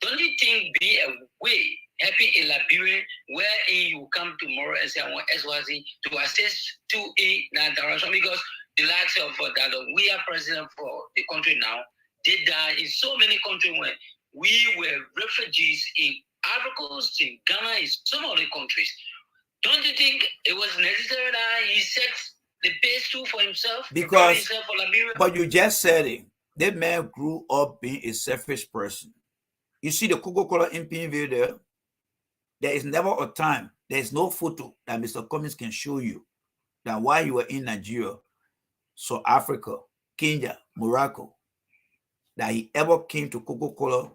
Don't you think be a way helping a Liberian wherein you come tomorrow and say I want SYZ to assist to in that direction? Because the likes of that we are president for the country now, did that in so many countries when we were refugees in Africa, in Ghana, in some other countries. Don't you think it was necessary that he set the pace too for himself? Because, himself for Liberia? But you just said it. That man grew up being a selfish person. You see the Coca-Cola in Pinville there is never a time, there is no photo that Mr. Cummings can show you that while you were in Nigeria, South Africa, Kenya, Morocco, that he ever came to Coca-Cola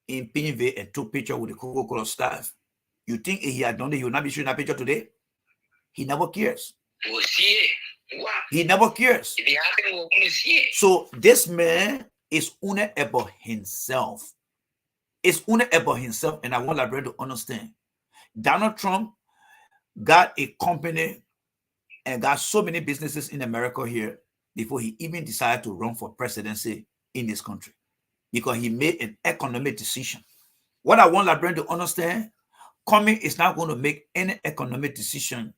in Pinville and took picture with the Coca-Cola staff. You think if he had done it, he would not be showing that picture today? He never cares. He never cares. So this man is only about himself. It's only about himself, and I want Librarian to understand. Donald Trump got a company and got so many businesses in America here before he even decided to run for presidency in this country, because he made an economic decision. What I want Librarian to understand, Cummings is not going to make any economic decision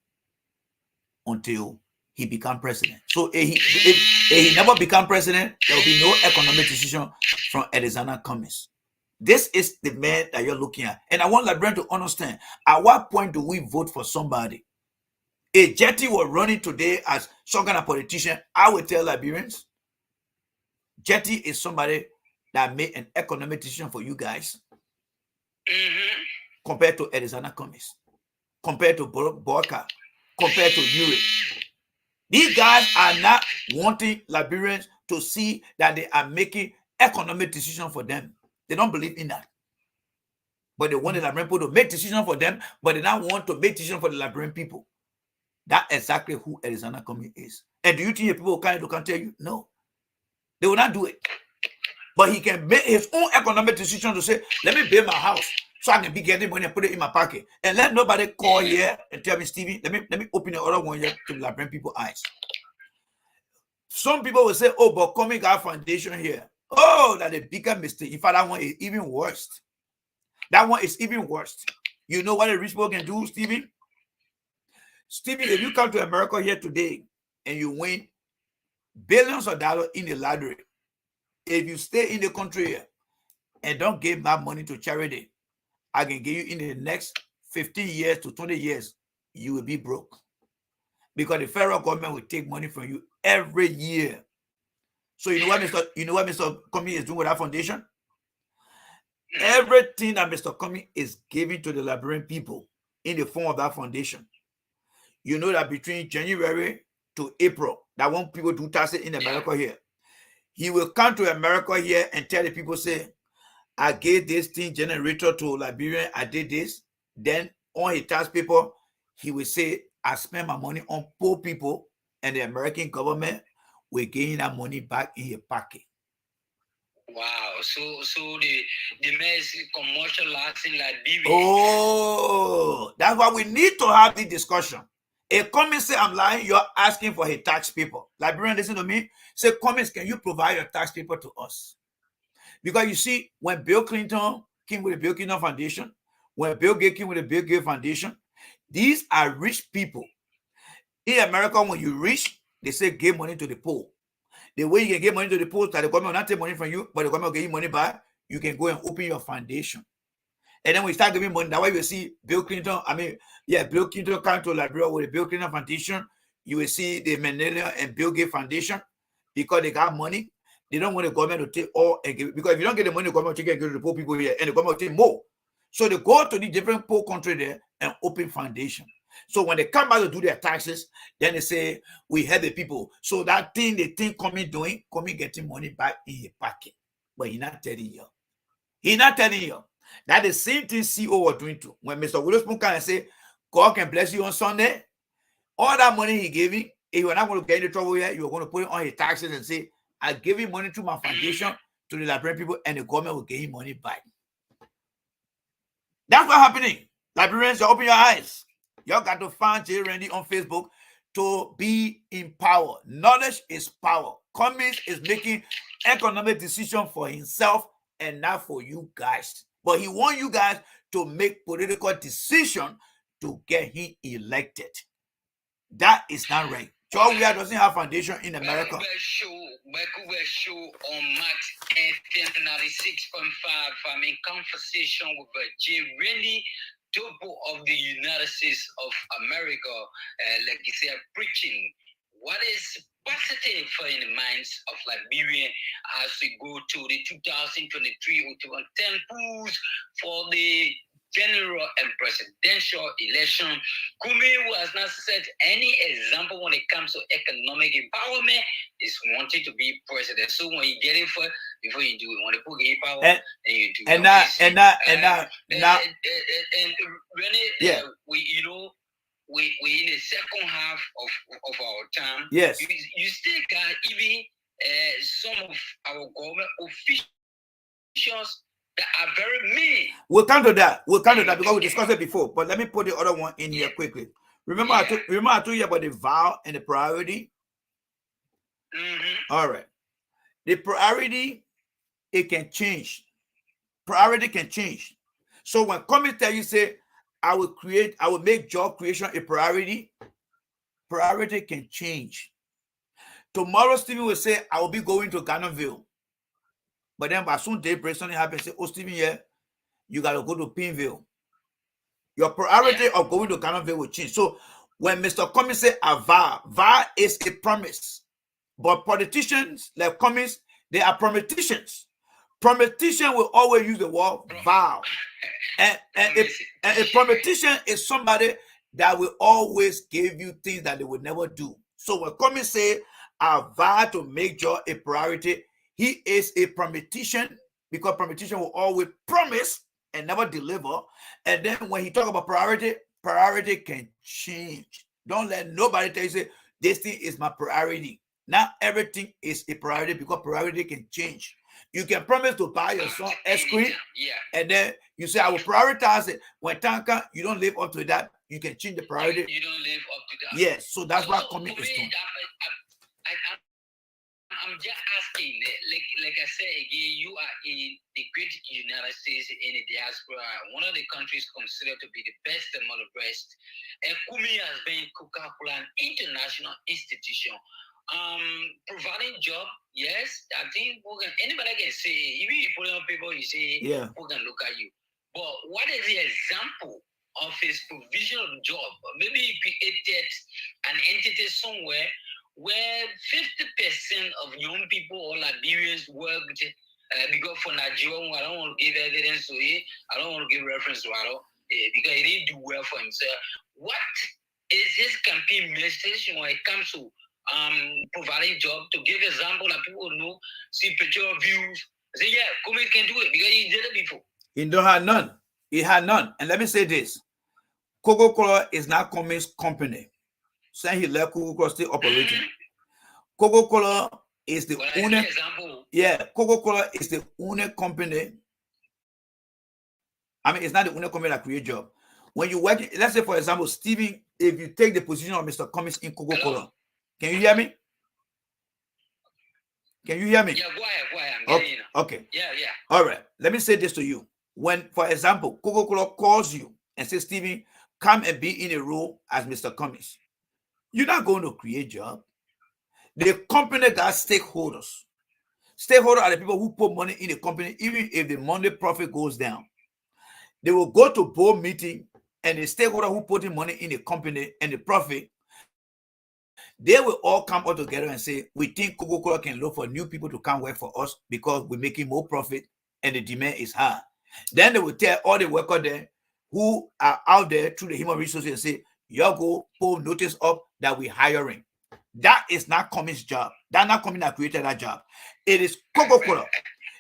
until he become president. So if he never become president, there will be no economic decision from Alexander Cummings. This is the man that you're looking at. And I want Librarian to understand, at what point do we vote for somebody? If Jetty were running today as some kind of politician, I would tell Liberians, Jetty is somebody that made an economic decision for you guys, compared to Alexander Cummings, compared to Borka, compared to Yuri. These guys are not wanting Liberians to see that they are making economic decisions for them. They don't believe in that. But they want the Liberian people to make decisions for them, but they don't want to make decisions for the Liberian people. That's exactly who Alexander Cummings is. And do you think people can tell you? No. They will not do it. But he can make his own economic decision to say, let me build my house so I can be getting money and put it in my pocket. And let nobody call here and tell me, Stevie, let me open the other one here to the Liberian people's eyes. Some people will say, oh, but Cummings got foundation here. Oh, that's a bigger mistake. In fact, that one is even worse. That one is even worse. You know what a rich people can do, Stevie? Stevie, if you come to America here today and you win billions of dollars in the lottery, if you stay in the country here and don't give that money to charity, I can give you in the next 15 years to 20 years, you will be broke. Because the federal government will take money from you every year. So you know what Mr. Cummings is doing with that foundation? Everything that Mr. Cummings is giving to the Liberian people in the form of that foundation. You know that between January to April, that when people do taxes in America here, he will come to America here and tell the people, say, I gave this thing generator to Liberia, I did this. Then on his tax paper, he will say, I spent my money on poor people, and the American government will gain that money back in your pocket. Wow, so the mass commercializing Liberia. Oh, that's why we need to have the discussion. If Cummings say I'm lying, you're asking for his tax paper. Liberian, listen to me. Say, Cummings, can you provide your tax paper to us? Because you see, when Bill Clinton came with the Bill Clinton Foundation, when Bill Gates came with the Bill Gates Foundation, these are rich people. In America, when you rich, they say give money to the poor. The way you can give money to the poor, that the government will not take money from you, but the government will give you money back, you can go and open your foundation. And then we start giving money. That's why you see Bill Clinton, Bill Clinton come to Liberia with the Bill Clinton Foundation. You will see the Mandela and Bill Gates Foundation, because they got money. They don't want the government to take all and give it, because if you don't get the money, the government will take and give it to the poor people here, and the government will take more. So they go to the different poor country there and open foundation. So when they come back to do their taxes, then they say, we help the people. So that thing they think Cummings doing, Cummings getting money back in his pocket. But he's not telling you. He's not telling you. That the same thing CEO was doing too. When Mr. Witherspoon can say, God can bless you on Sunday, all that money he gave him, if you're not going to get into trouble here, you're going to put it on his taxes and say, I gave him money to my foundation, to the Liberian people, and the government will give him money back. That's what's happening. Liberians, you open your eyes. Y'all got to find J. Randy on Facebook to be in power. Knowledge is power. Cummings is making economic decisions for himself and not for you guys. But he wants you guys to make political decisions to get him elected. That is not right. Joe Weir doesn't have foundation in America. Ghab-Ku-Gbeh show on Max FM 96.5. I'm in conversation with J. Randy, double of the United States of America, like you said, preaching what is positive in the minds of Liberia as we go to the 2023 or 2010 polls for the general and presidential election. Cummings was not set any example when it comes to economic empowerment. Is wanting to be president. So when you get it for before you do it, when you put it power, and you do it. And really, we in the second half of our time. Yes. You still got even some of our government officials that are very mean. We'll come to that. We'll come to that because we discussed it before. But let me put the other one in here quickly. Remember, I told you about the vow and the priority. All right. The priority, it can change. Priority can change. So when Cummings tell you, say, I will make job creation a priority, priority can change. Tomorrow, Stephen will say, I will be going to Gannonville. But then by soon daybreak, something happens, say, oh, Stephen, you got to go to Pineville. Your priority of going to Gannonville will change. So when Mr. Cummings say a vow is a promise. But politicians like Cummings, they are prometicians. Prometician will always use the word vow. And a prometician is somebody that will always give you things that they will never do. So when Cummings say, I vow to make joy a priority, he is a prometician, because prometician will always promise and never deliver. And then when he talk about priority, priority can change. Don't let nobody tell you, say, this thing is my priority. Not everything is a priority, because priority can change. You can promise to buy your son ice cream, and then you say, I will prioritize it. When Tanka, you don't live up to that, you can change the priority. You don't live up to that. Yes, so that's what Cummings is doing. I'm just asking, like I said again, you are in the great United States, in the diaspora, one of the countries considered to be the best among the rest. And Cummings has been Coca-Cola, an international institution. Providing job, yes, I think anybody can say, even if you put on people, you say, who can look at you. But what is the example of his provision of job? Maybe he created an entity somewhere where 50% of young people or Liberians worked, because for Nigeria, I don't want to give evidence to it, I don't want to give reference to it, because he didn't do well for himself. What is his campaign message when it comes to providing job, to give example that people know, see picture of views, say, Cummings can do it because he did it before. He don't have none. He had none. And let me say this. Coca-Cola is not Cummings' company. Saying he left Coca-Cola still operating. Coca-Cola is the owner. Coca-Cola is the owner company. I mean, it's not the owner company that create job. When you work, let's say, for example, Stephen, if you take the position of Mr. Cummings in Coca-Cola, can you hear me? Can you hear me? Yeah, go ahead. I'm getting you. Okay. Yeah. All right. Let me say this to you. When, for example, Coca-Cola calls you and says, Stephen, come and be in a role as Mr. Cummings, you're not going to create job. The company got stakeholders. Stakeholders are the people who put money in the company, even if the money profit goes down. They will go to board meeting, and the stakeholder who put in money in the company and the profit, they will all come out together and say, we think Coca-Cola can look for new people to come work for us because we're making more profit and the demand is high. Then they will tell all the workers there who are out there through the human resources and say, y'all go pull notice up that we're hiring. That is not Cummings' job. That's not Cummings that created that job. It is Coca-Cola.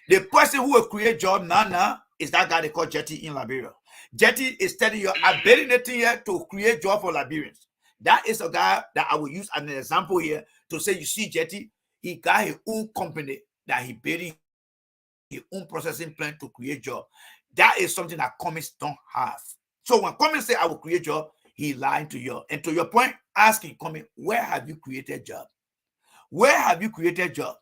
The person who will create job now is that guy they call Jetty in Liberia. Jetty is telling you, I'm building a thing here to create job for Liberians. That is a guy that I will use as an example here to say, you see, Jetty, he got his own company that he building his own processing plant to create job. That is something that Cummings don't have. So when Cummings say, I will create job, he lying to you. And to your point, asking Cummings, where have you created job? Where have you created job?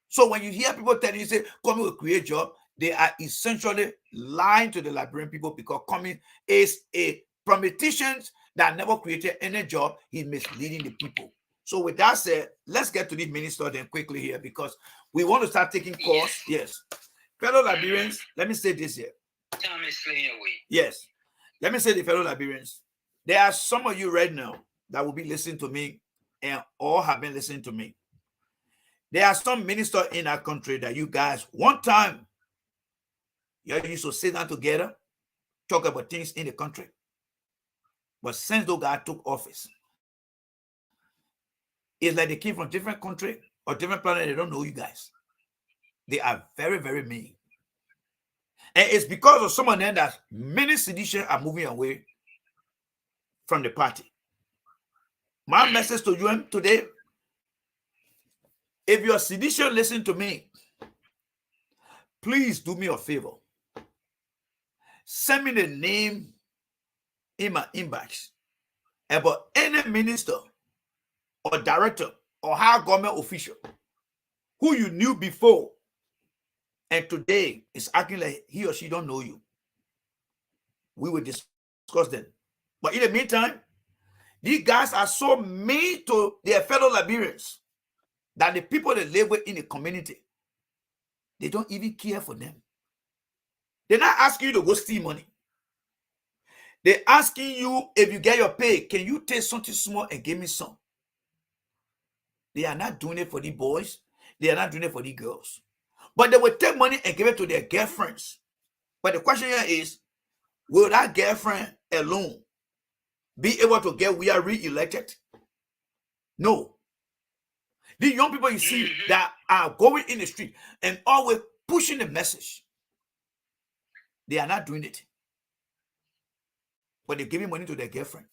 So when you hear people telling you, say, Cummings will create job, they are essentially lying to the Liberian people, because Cummings is a prometician that never created any job. He's misleading the people. So with that said, let's get to the minister then quickly here, because we want to start taking calls. Yes. Fellow Liberians, let me say this here. Time is slipping away. Yes. Let me say the fellow Liberians. There are some of you right now that will be listening to me and all have been listening to me. There are some ministers in our country that you guys, one time, you used to sit down together talk about things in the country. But since though God took office, it's like they came from different country or different planet. They don't know you guys. They are very, very mean. And it's because of some of them that many seditions are moving away from the party. My message to you today, if you're sedition, listen to me. Please do me a favor. Send me the name in my inbox about any minister or director or high government official who you knew before and today is acting like he or she don't know you. We will discuss them. But in the meantime, these guys are so mean to their fellow Liberians that the people they live with in the community, they don't even care for them. They're not asking you to go steal money. They're asking you, if you get your pay, can you take something small and give me some? They are not doing it for the boys. They are not doing it for the girls. But they will take money and give it to their girlfriends. But the question here is, will that girlfriend alone be able to get we are re-elected? No. The young people you see that are going in the street and always pushing the message, they are not doing it. But they're giving money to their girlfriend.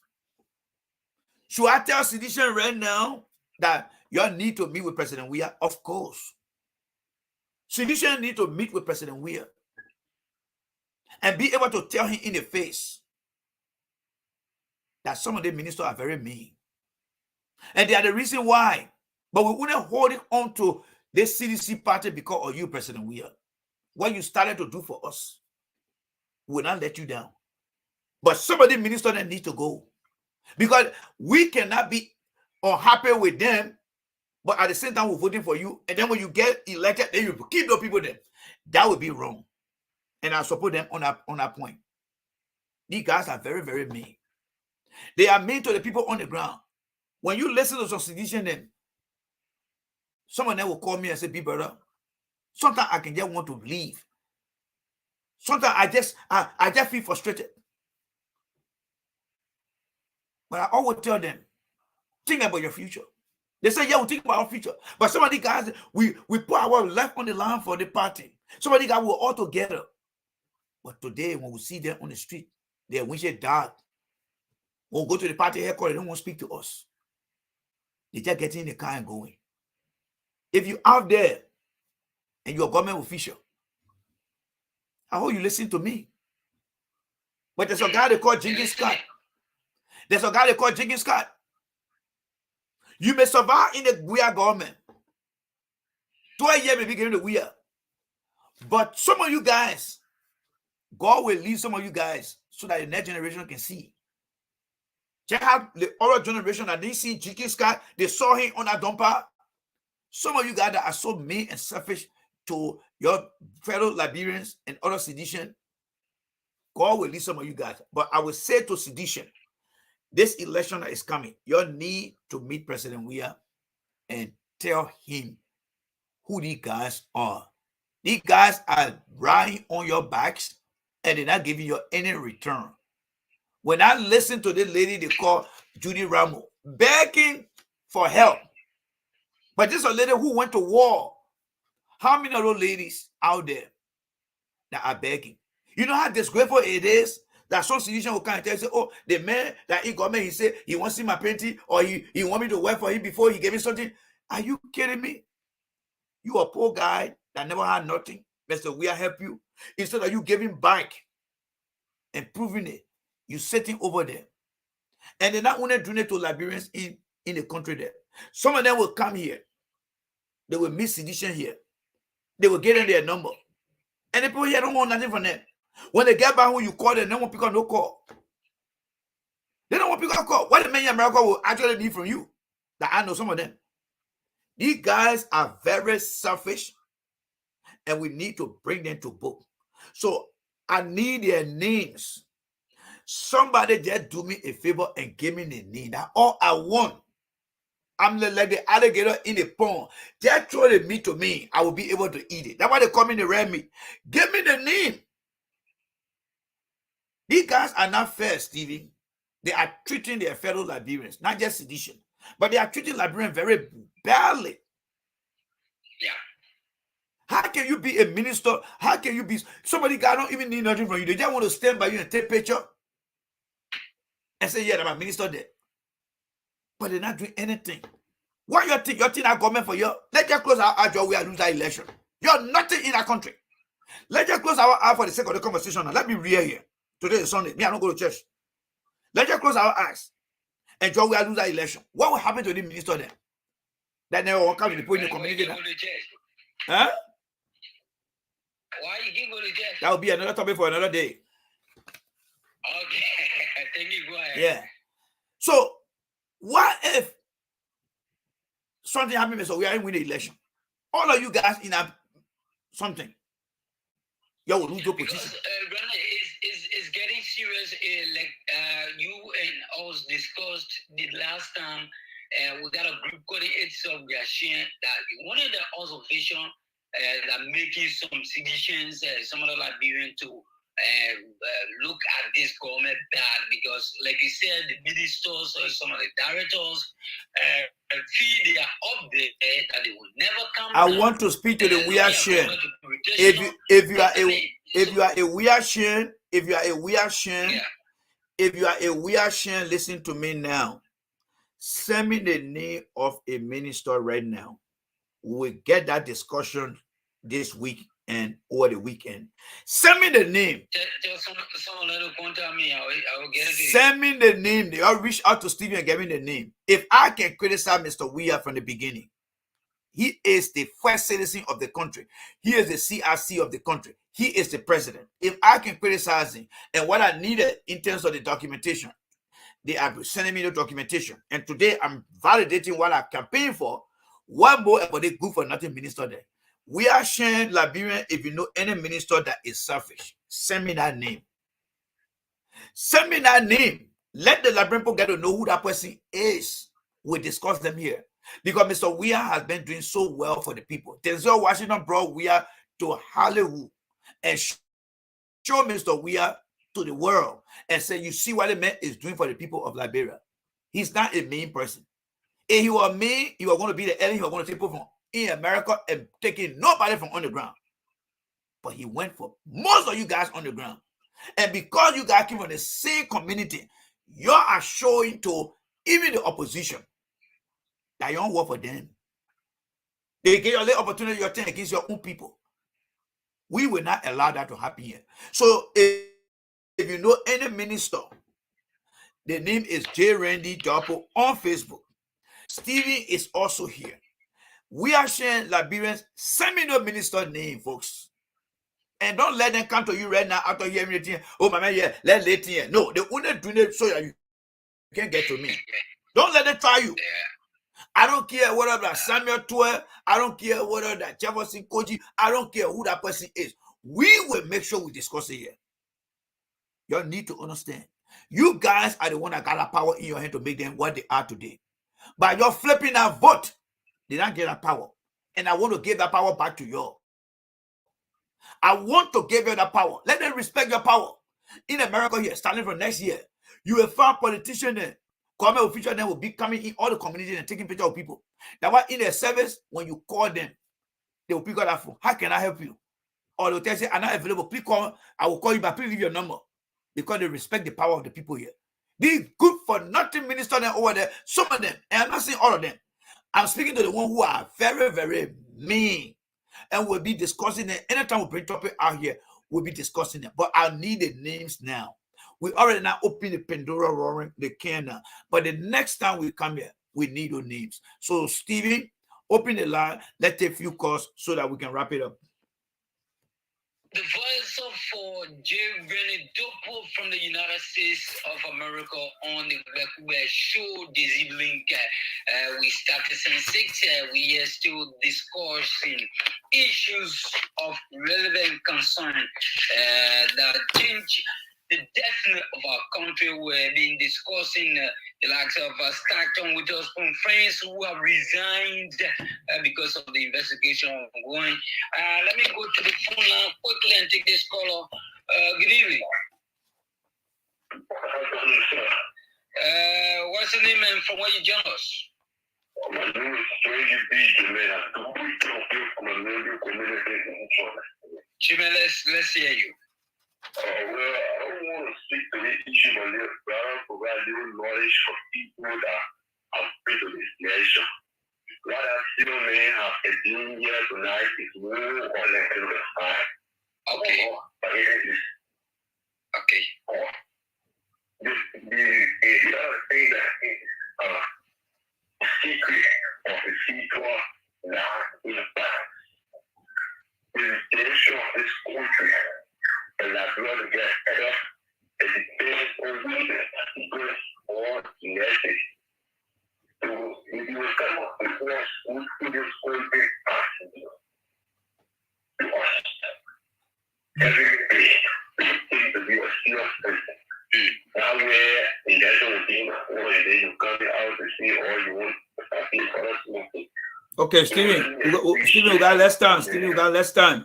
Should I tell sedition right now that you need to meet with President Weah? Of course. Sedition need to meet with President Weah and be able to tell him in the face that some of the ministers are very mean. And they are the reason why. But we wouldn't hold it on to this CDC party because of you, President Weah. What you started to do for us, we will not let you down. But some of the ministers that need to go. Because we cannot be unhappy with them, but at the same time we're voting for you. And then when you get elected, then you keep those people there. That would be wrong. And I support them on that point. These guys are very, very mean. They are mean to the people on the ground. When you listen to some sedition, then some of them will call me and say, "Big brother, sometimes I can just want to leave. Sometimes I just feel frustrated." But I always tell them, think about your future. They say, "Yeah, we think about our future." But some of the guys, we put our life on the line for the party. Some of the guys were all together. But today, when we see them on the street, they're wishing dark. When we go to the party headquarters, they don't want to speak to us. They just get in the car and going. If you're out there and you're a government official, I hope you listen to me. But there's a guy they call Jingy Scott. There's a guy they call Jingy Scott. You may survive in the weird government. 12 years may be given the weird. But some of you guys, God will leave some of you guys so that the next generation can see. Check out the other generation that didn't see Jingy Scott. They saw him on that dumper. Some of you guys that are so mean and selfish to your fellow Liberians and other sedition, God will leave some of you guys. But I will say to sedition, this election that is coming, you need to meet President Weah and tell him who these guys are. These guys are riding on your backs and they're not giving you any return. When I listen to this lady they call Judy Ramo begging for help, but this is a lady who went to war. How many of those ladies out there that are begging? You know how disgraceful it is that some sedition will come and tell you, say, "Oh, the man that he got me, he said he wants to see my painting or he want me to work for him before he gave me something." Are you kidding me? You a poor guy that never had nothing. Mr. Weah help you. Instead of you giving back and proving it, you sitting over there. And they're not only doing it to Liberians in the country there. Some of them will come here. They will meet sedition here. They will get in their number. And the people here don't want nothing from them. When they get back home, you call them, they don't want to pick up no call. They don't want to pick up a call. What the man in America will actually need from you? That I know some of them. These guys are very selfish, and we need to bring them to book. So I need their names. Somebody just do me a favor and give me the name. That's all I want. I'm like the alligator in the pond. Just throw the meat to me. I will be able to eat it. That's why they call me the red meat. Give me the name. These guys are not fair, Stevie. They are treating their fellow Liberians, not just sedition, but they are treating Liberians very badly. Yeah. How can you be a minister? How can you be somebody God don't even need nothing from you? They just want to stand by you and take picture and say, yeah, I'm a minister there. But they're not doing anything. What you think? You think our government for you? Let's just close our job. We are losing that election. You're nothing in our country. Let's just close our eyes for the sake of the conversation. Now, let me real here. Today is Sunday. Me, I don't go to church. Let's just close our eyes and job. We are losing that election. What will happen to the minister then? That never will come to the point in the community. Huh? Why you can go to church? That will be another topic for another day. Okay. Thank you. Go ahead. Yeah. So, what if something happens, so we are in the election? All of you guys in a something. You will lose your position. It's getting serious. You and us discussed the last time. We got a group called the Aids of Gashien that one of the observations that making some suggestions, some of the Liberians to look at this government bad because, like you said, the ministers or some of the directors feel they are up there that they will never come. I want to speak to the weird Shin. If you are a weird Shin, listen to me now. Send me the name of a minister right now. We'll get that discussion this week and over the weekend. Send me the name. Someone will contact me. I will get it. Send me the name. They all reach out to Stephen and give me the name. If I can criticize Mr. Weir from the beginning, he is the first citizen of the country. He is the CRC of the country. He is the president. If I can criticize him and what I needed in terms of the documentation, they are sending me the documentation. And today I'm validating what I campaign for. One more about the good for nothing minister there. We are sharing Liberian. If you know any minister that is selfish, send me that name. Send me that name. Let the Liberian people get to know who that person is. We discuss them here. Because Mr. Weir has been doing so well for the people. Denzel Washington brought Weir to Hollywood and show Mr. Weir to the world and say, you see what the man is doing for the people of Liberia. He's not a mean person. If he was mean, he was going to be the alien. He was going to take people from in America and taking nobody from underground. But he went for most of you guys underground. And because you guys came from the same community, you are showing to even the opposition that you don't work for them. They give you the opportunity you're taking against your own people. We will not allow that to happen here. So if you know any minister, the name is J. Randy Joppo on Facebook. Stevie is also here. We are sharing Liberians. Send me no minister name, folks. And don't let them come to you right now after hearing it. Oh, my man, yeah, let's let here. No, they only do it so that you can't get to me. Don't let them try you. I don't care whether that Samuel 12, I don't care whether that Jefferson Koji, I don't care who that person is. We will make sure we discuss it here. You need to understand. You guys are the one that got the power in your hand to make them what they are today. By your flipping that vote, they don't get that power. And I want to give that power back to you. I want to give you that power. Let them respect your power. In America here, starting from next year, you will find politicians there. Government officials then will be coming in all the communities and taking pictures of people. That why in their service, when you call them, they will pick up that phone. How can I help you? Or they'll tell you, I'm not available. Please call. I will call you back. Please leave your number. Because they respect the power of the people here. These good for nothing ministers over there, some of them, and I'm not saying all of them. I'm speaking to the ones who are very, very mean. And we'll be discussing it. Anytime we bring topic out here, we'll be discussing it. But I need the names now. We already now open the Pandora roaring, the can now. But the next time we come here, we need those names. So, Stevie, open the line. Let's take a few calls so that we can wrap it up. The voice for J. Rennie Dopo from the United States of America on the Ghab-Ku-Gbeh show this evening. We started since 6. We are still discussing issues of relevant concern that change the destiny of our country. We've been discussing the likes of Stockton with us from friends who have resigned because of the investigation ongoing. Let me go to the phone line quickly and take this caller. Good evening. What's the name and from where you join us? My name is Chime, let's hear you. Well, I don't want to speak to this issue, but rather provide little knowledge for people that have been to this nation. What I still may have been here tonight is more on the side. Okay. Okay. The other thing that is secret of the secret now in the past is the tension of this country. And that blood gets better, it depends on the secret or the message. So if you come up with us, we do this country to us. Every day, we seem to be a serious person. Now where in that sort thing, or then you come out to see all you want to happen for us smoking. Okay, Stephen, we got less time. Stephen, we got less time.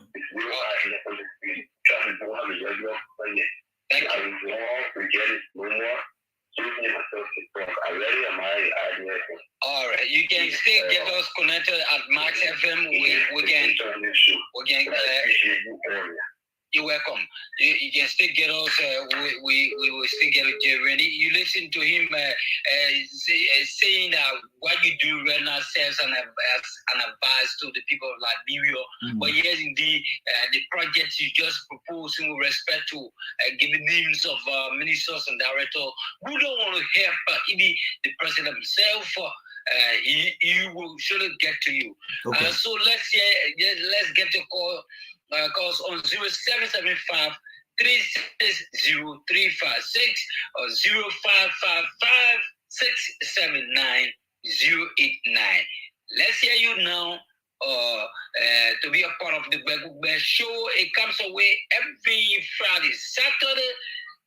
All right, you can still get us connected at Max FM. We can. You're welcome. You can still get us. We will still get Jeremy. You listen to him saying that what you do right now serves an advice to the people of Liberia. But yes, indeed, the projects you just proposed in respect to giving names of ministers and directors who don't want to help even the president himself. He will surely get to you. Okay. So let's get the call. Calls on 0775 360 356 or 0555 679 089. Let's hear you now. To be a part of the Ghab-Ku-Gbeh show. It comes away every Friday, Saturday,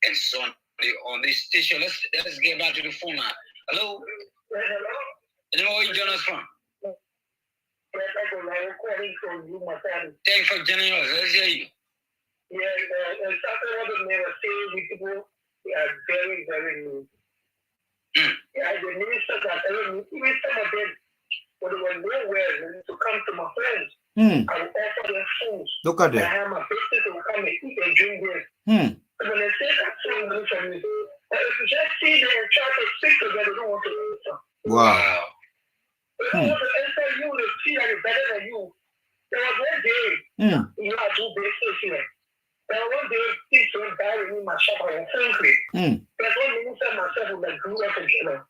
and Sunday on this station. Let's get back to the phone now. Hello? Hello? Where you join us from? Thank you for joining us. Let's hear you. Yeah, Saturday never say people are very, very new. Yeah, the ministers are telling me, even some of them, when they were nowhere, to come to my friends, I will offer them food. Look at that. I have my business to come and eat and drink there. And when they say that, so many from me, if you just see them and try to speak to them, they don't want to answer. Wow. They don't want to answer you, they see that it's better than you. There was one day, you know, I do business here. There was one day, things went bad with me in my shop, I was hungry. There's one minister and myself who like grew up together.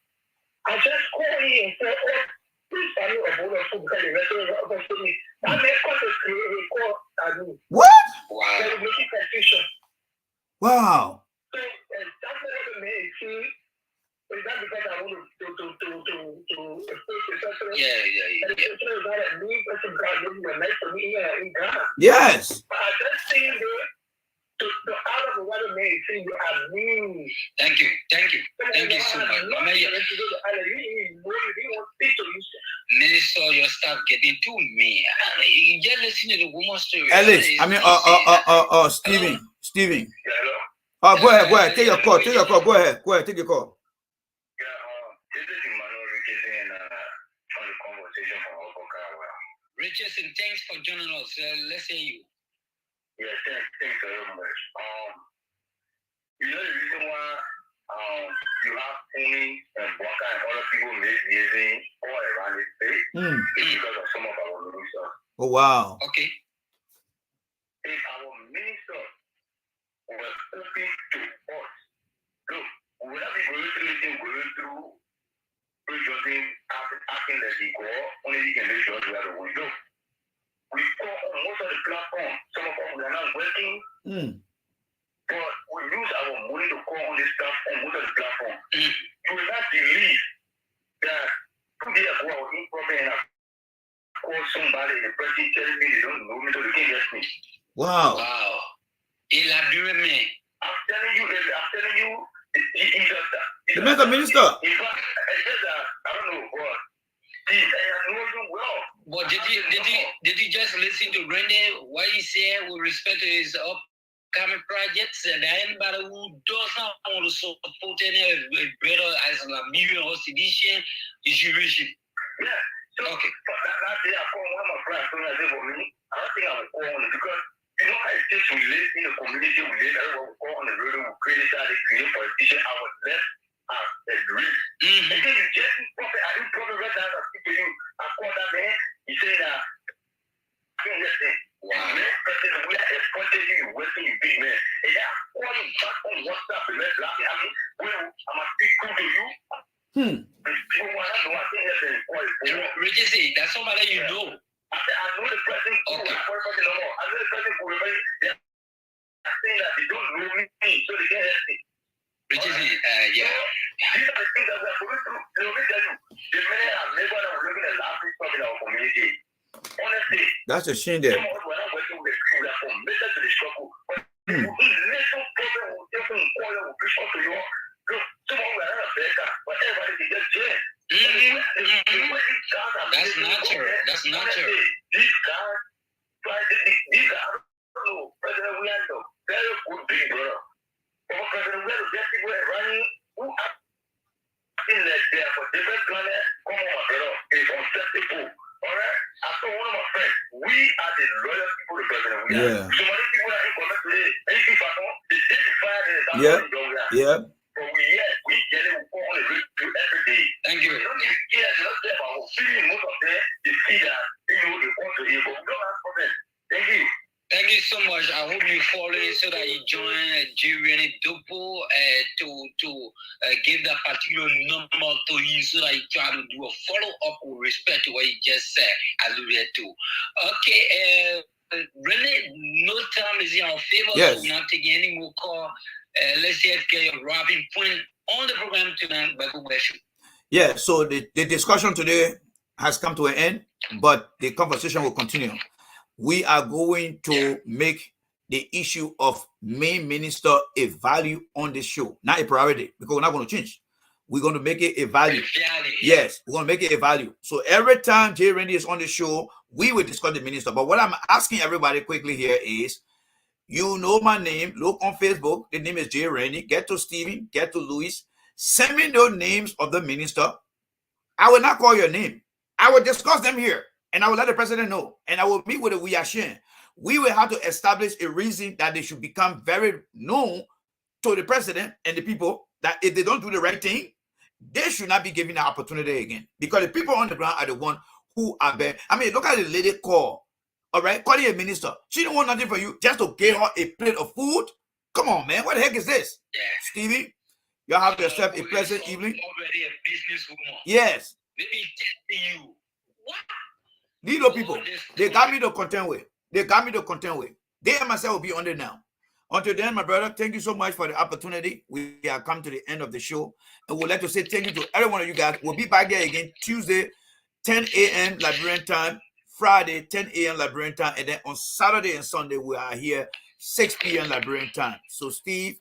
I just called him and said, oh, please buy me a bowl of food because the restaurant is open to me. That man called us a call at me. What? Wow. They were making confusion. Wow. So that's what made see. Is that because I want to expose the session? Yeah. And the session is not a new person God gave you a night for me in Ghana. Yes. But I just seen the out of the water made see you are mean. Thank you so much. Minister, your staff getting to me. You just listen to the woman's story. Ellis, Stephen. Oh, go ahead. Take your call. Go ahead. Take your call. Richardson, thanks for joining us. Let's hear you. Yeah, thanks very much. You know the reason why you have Cummings and Baka and other people misbehaving all around the state is because of some of our ministers. Oh wow. Okay. If our ministers were open to us, look, we would not be going through prejudging acting that they go, only they can make sure we are the ones. Look, we call on most of the platform. Some of us we are not working, but we use our money to call on this stuff on most of the platform. You will not believe that 2 days ago I was in problem and I called somebody, the person telling me they don't know me, so they can't get me. Wow. Elaborate me. I'm telling you, he's just the minister. In fact, I said that, I don't know what. I know him well. But did you just listen to Randy what he said with respect to his upcoming retirement projects, and anybody who does not want to support any better as a million or sedition, you should reach it. Yeah. So, okay. Last day I called one of my friends told me, I said, for me, I don't think I will call on it because you know how it is we live in a community, we live, everyone will call on the radio, we criticize, create politicians, I was left as a risk. And then you just prophet, I didn't probably read that, I speak to you, I called that man, he said that, listen, wow. Next person, we are exploiting you, wasting you, big man. And then I call him back on WhatsApp, and let's laugh at me, well, I'm going to speak cool to you. Reggie, that's somebody you know. I said, I know the person who I know the person who remains there. I'm saying that they don't know me, so they can't help me. Reggie, yeah. These are the things that we are going through. Let me tell you, the minute I'm never looking at last week in our community. Honestly, that's a shame there. Some of us were not working with the people that are committed to the struggle. But little problem will definitely call you, will reach out to you. Look, some of us were not a beggar, but everybody can just change. That's natural. That's natural. These guys, I don't know, President William, very good big brother. Over President William, just people running who are in there for different planets. Come on, my brother, it's unacceptable. All right? I told one of my friends, we are the loyal people to President William. Yeah. So many people are in connect today. Anything they did the fire in the yeah. But we get it on the radio every day. Thank you. We don't get scared, not there, but we're feeling most of them, they see that, they want to hear, but we don't have problems. Thank you. Thank you so much. I hope you follow it so that you join G-Rennie Dopo to give that particular number to you so that you try to do a follow-up with respect to what you just said, alluded to. Okay, Rennie, no time is in our favor, yes. So we're not taking any more call. Let's get your wrapping point on the program tonight. Yeah, so the discussion today has come to an end, but the conversation will continue. We are going to make the issue of main minister a value on the show, not a priority, because we're not going to change. We're going to make it a value. Yes, we're going to make it a value. So every time Jay Randy is on the show, we will discuss the minister. But what I'm asking everybody quickly here is, you know my name, look on Facebook, the name is Jay Randy. Get to Stephen, get to Louis. Send me those names of the minister. I will not call your name. I will discuss them here, and I will let the president know. And I will meet with the Wiyashin. We will have to establish a reason that they should become very known to the president and the people, that if they don't do the right thing, they should not be given the opportunity again. Because the people on the ground are the ones who are bad. I mean, look at the lady call. All right, calling a minister. She don't want nothing from you, just to give her a plate of food. Come on, man. What the heck is this? Yeah. Stevie, y'all have yourself a pleasant evening. Already a businesswoman. Yes. Let me tell you. What? These are people. They got me to contend with. They got me to contend with. They and myself will be on there now. Until then, my brother, thank you so much for the opportunity. We have come to the end of the show. And we'd like to say thank you to every one of you guys. We'll be back here again Tuesday, 10 a.m. Liberian time. Friday, 10 a.m. Liberian time. And then on Saturday and Sunday, we are here 6 p.m. Liberian time. So, Steve,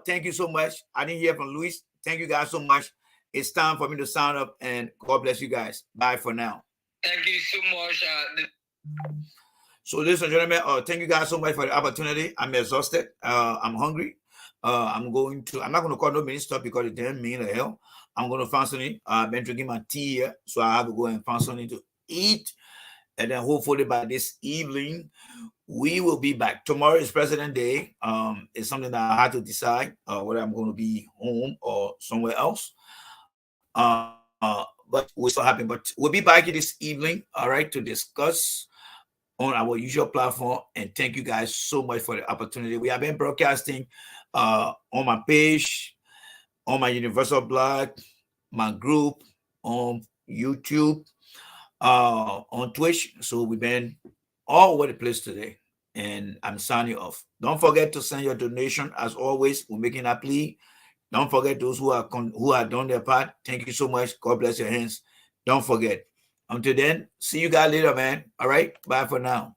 thank you so much. I didn't hear from Luis. Thank you guys so much. It's time for me to sign up, and God bless you guys. Bye for now. Thank you so much. So, ladies and gentlemen, thank you guys so much for the opportunity. I'm exhausted. I'm hungry. I'm not going to call no minister because it didn't mean the hell. I'm going to find something. I've been drinking my tea here, so I have to go and find something to eat. And then hopefully by this evening, we will be back. Tomorrow is President Day. It's something that I had to decide whether I'm going to be home or somewhere else. But we're so happy. But we'll be back this evening, all right, to discuss on our usual platform. And thank you guys so much for the opportunity. We have been broadcasting on my page, on my Universal blog, my group, on YouTube, on Twitch. So we've been all over the place today, and I'm signing off. Don't forget to send your donation. As always, we're making a plea. Don't forget those who are done their part. Thank you so much. God bless your hands. Don't forget. Until then, see you guys later, man. All right, bye for now.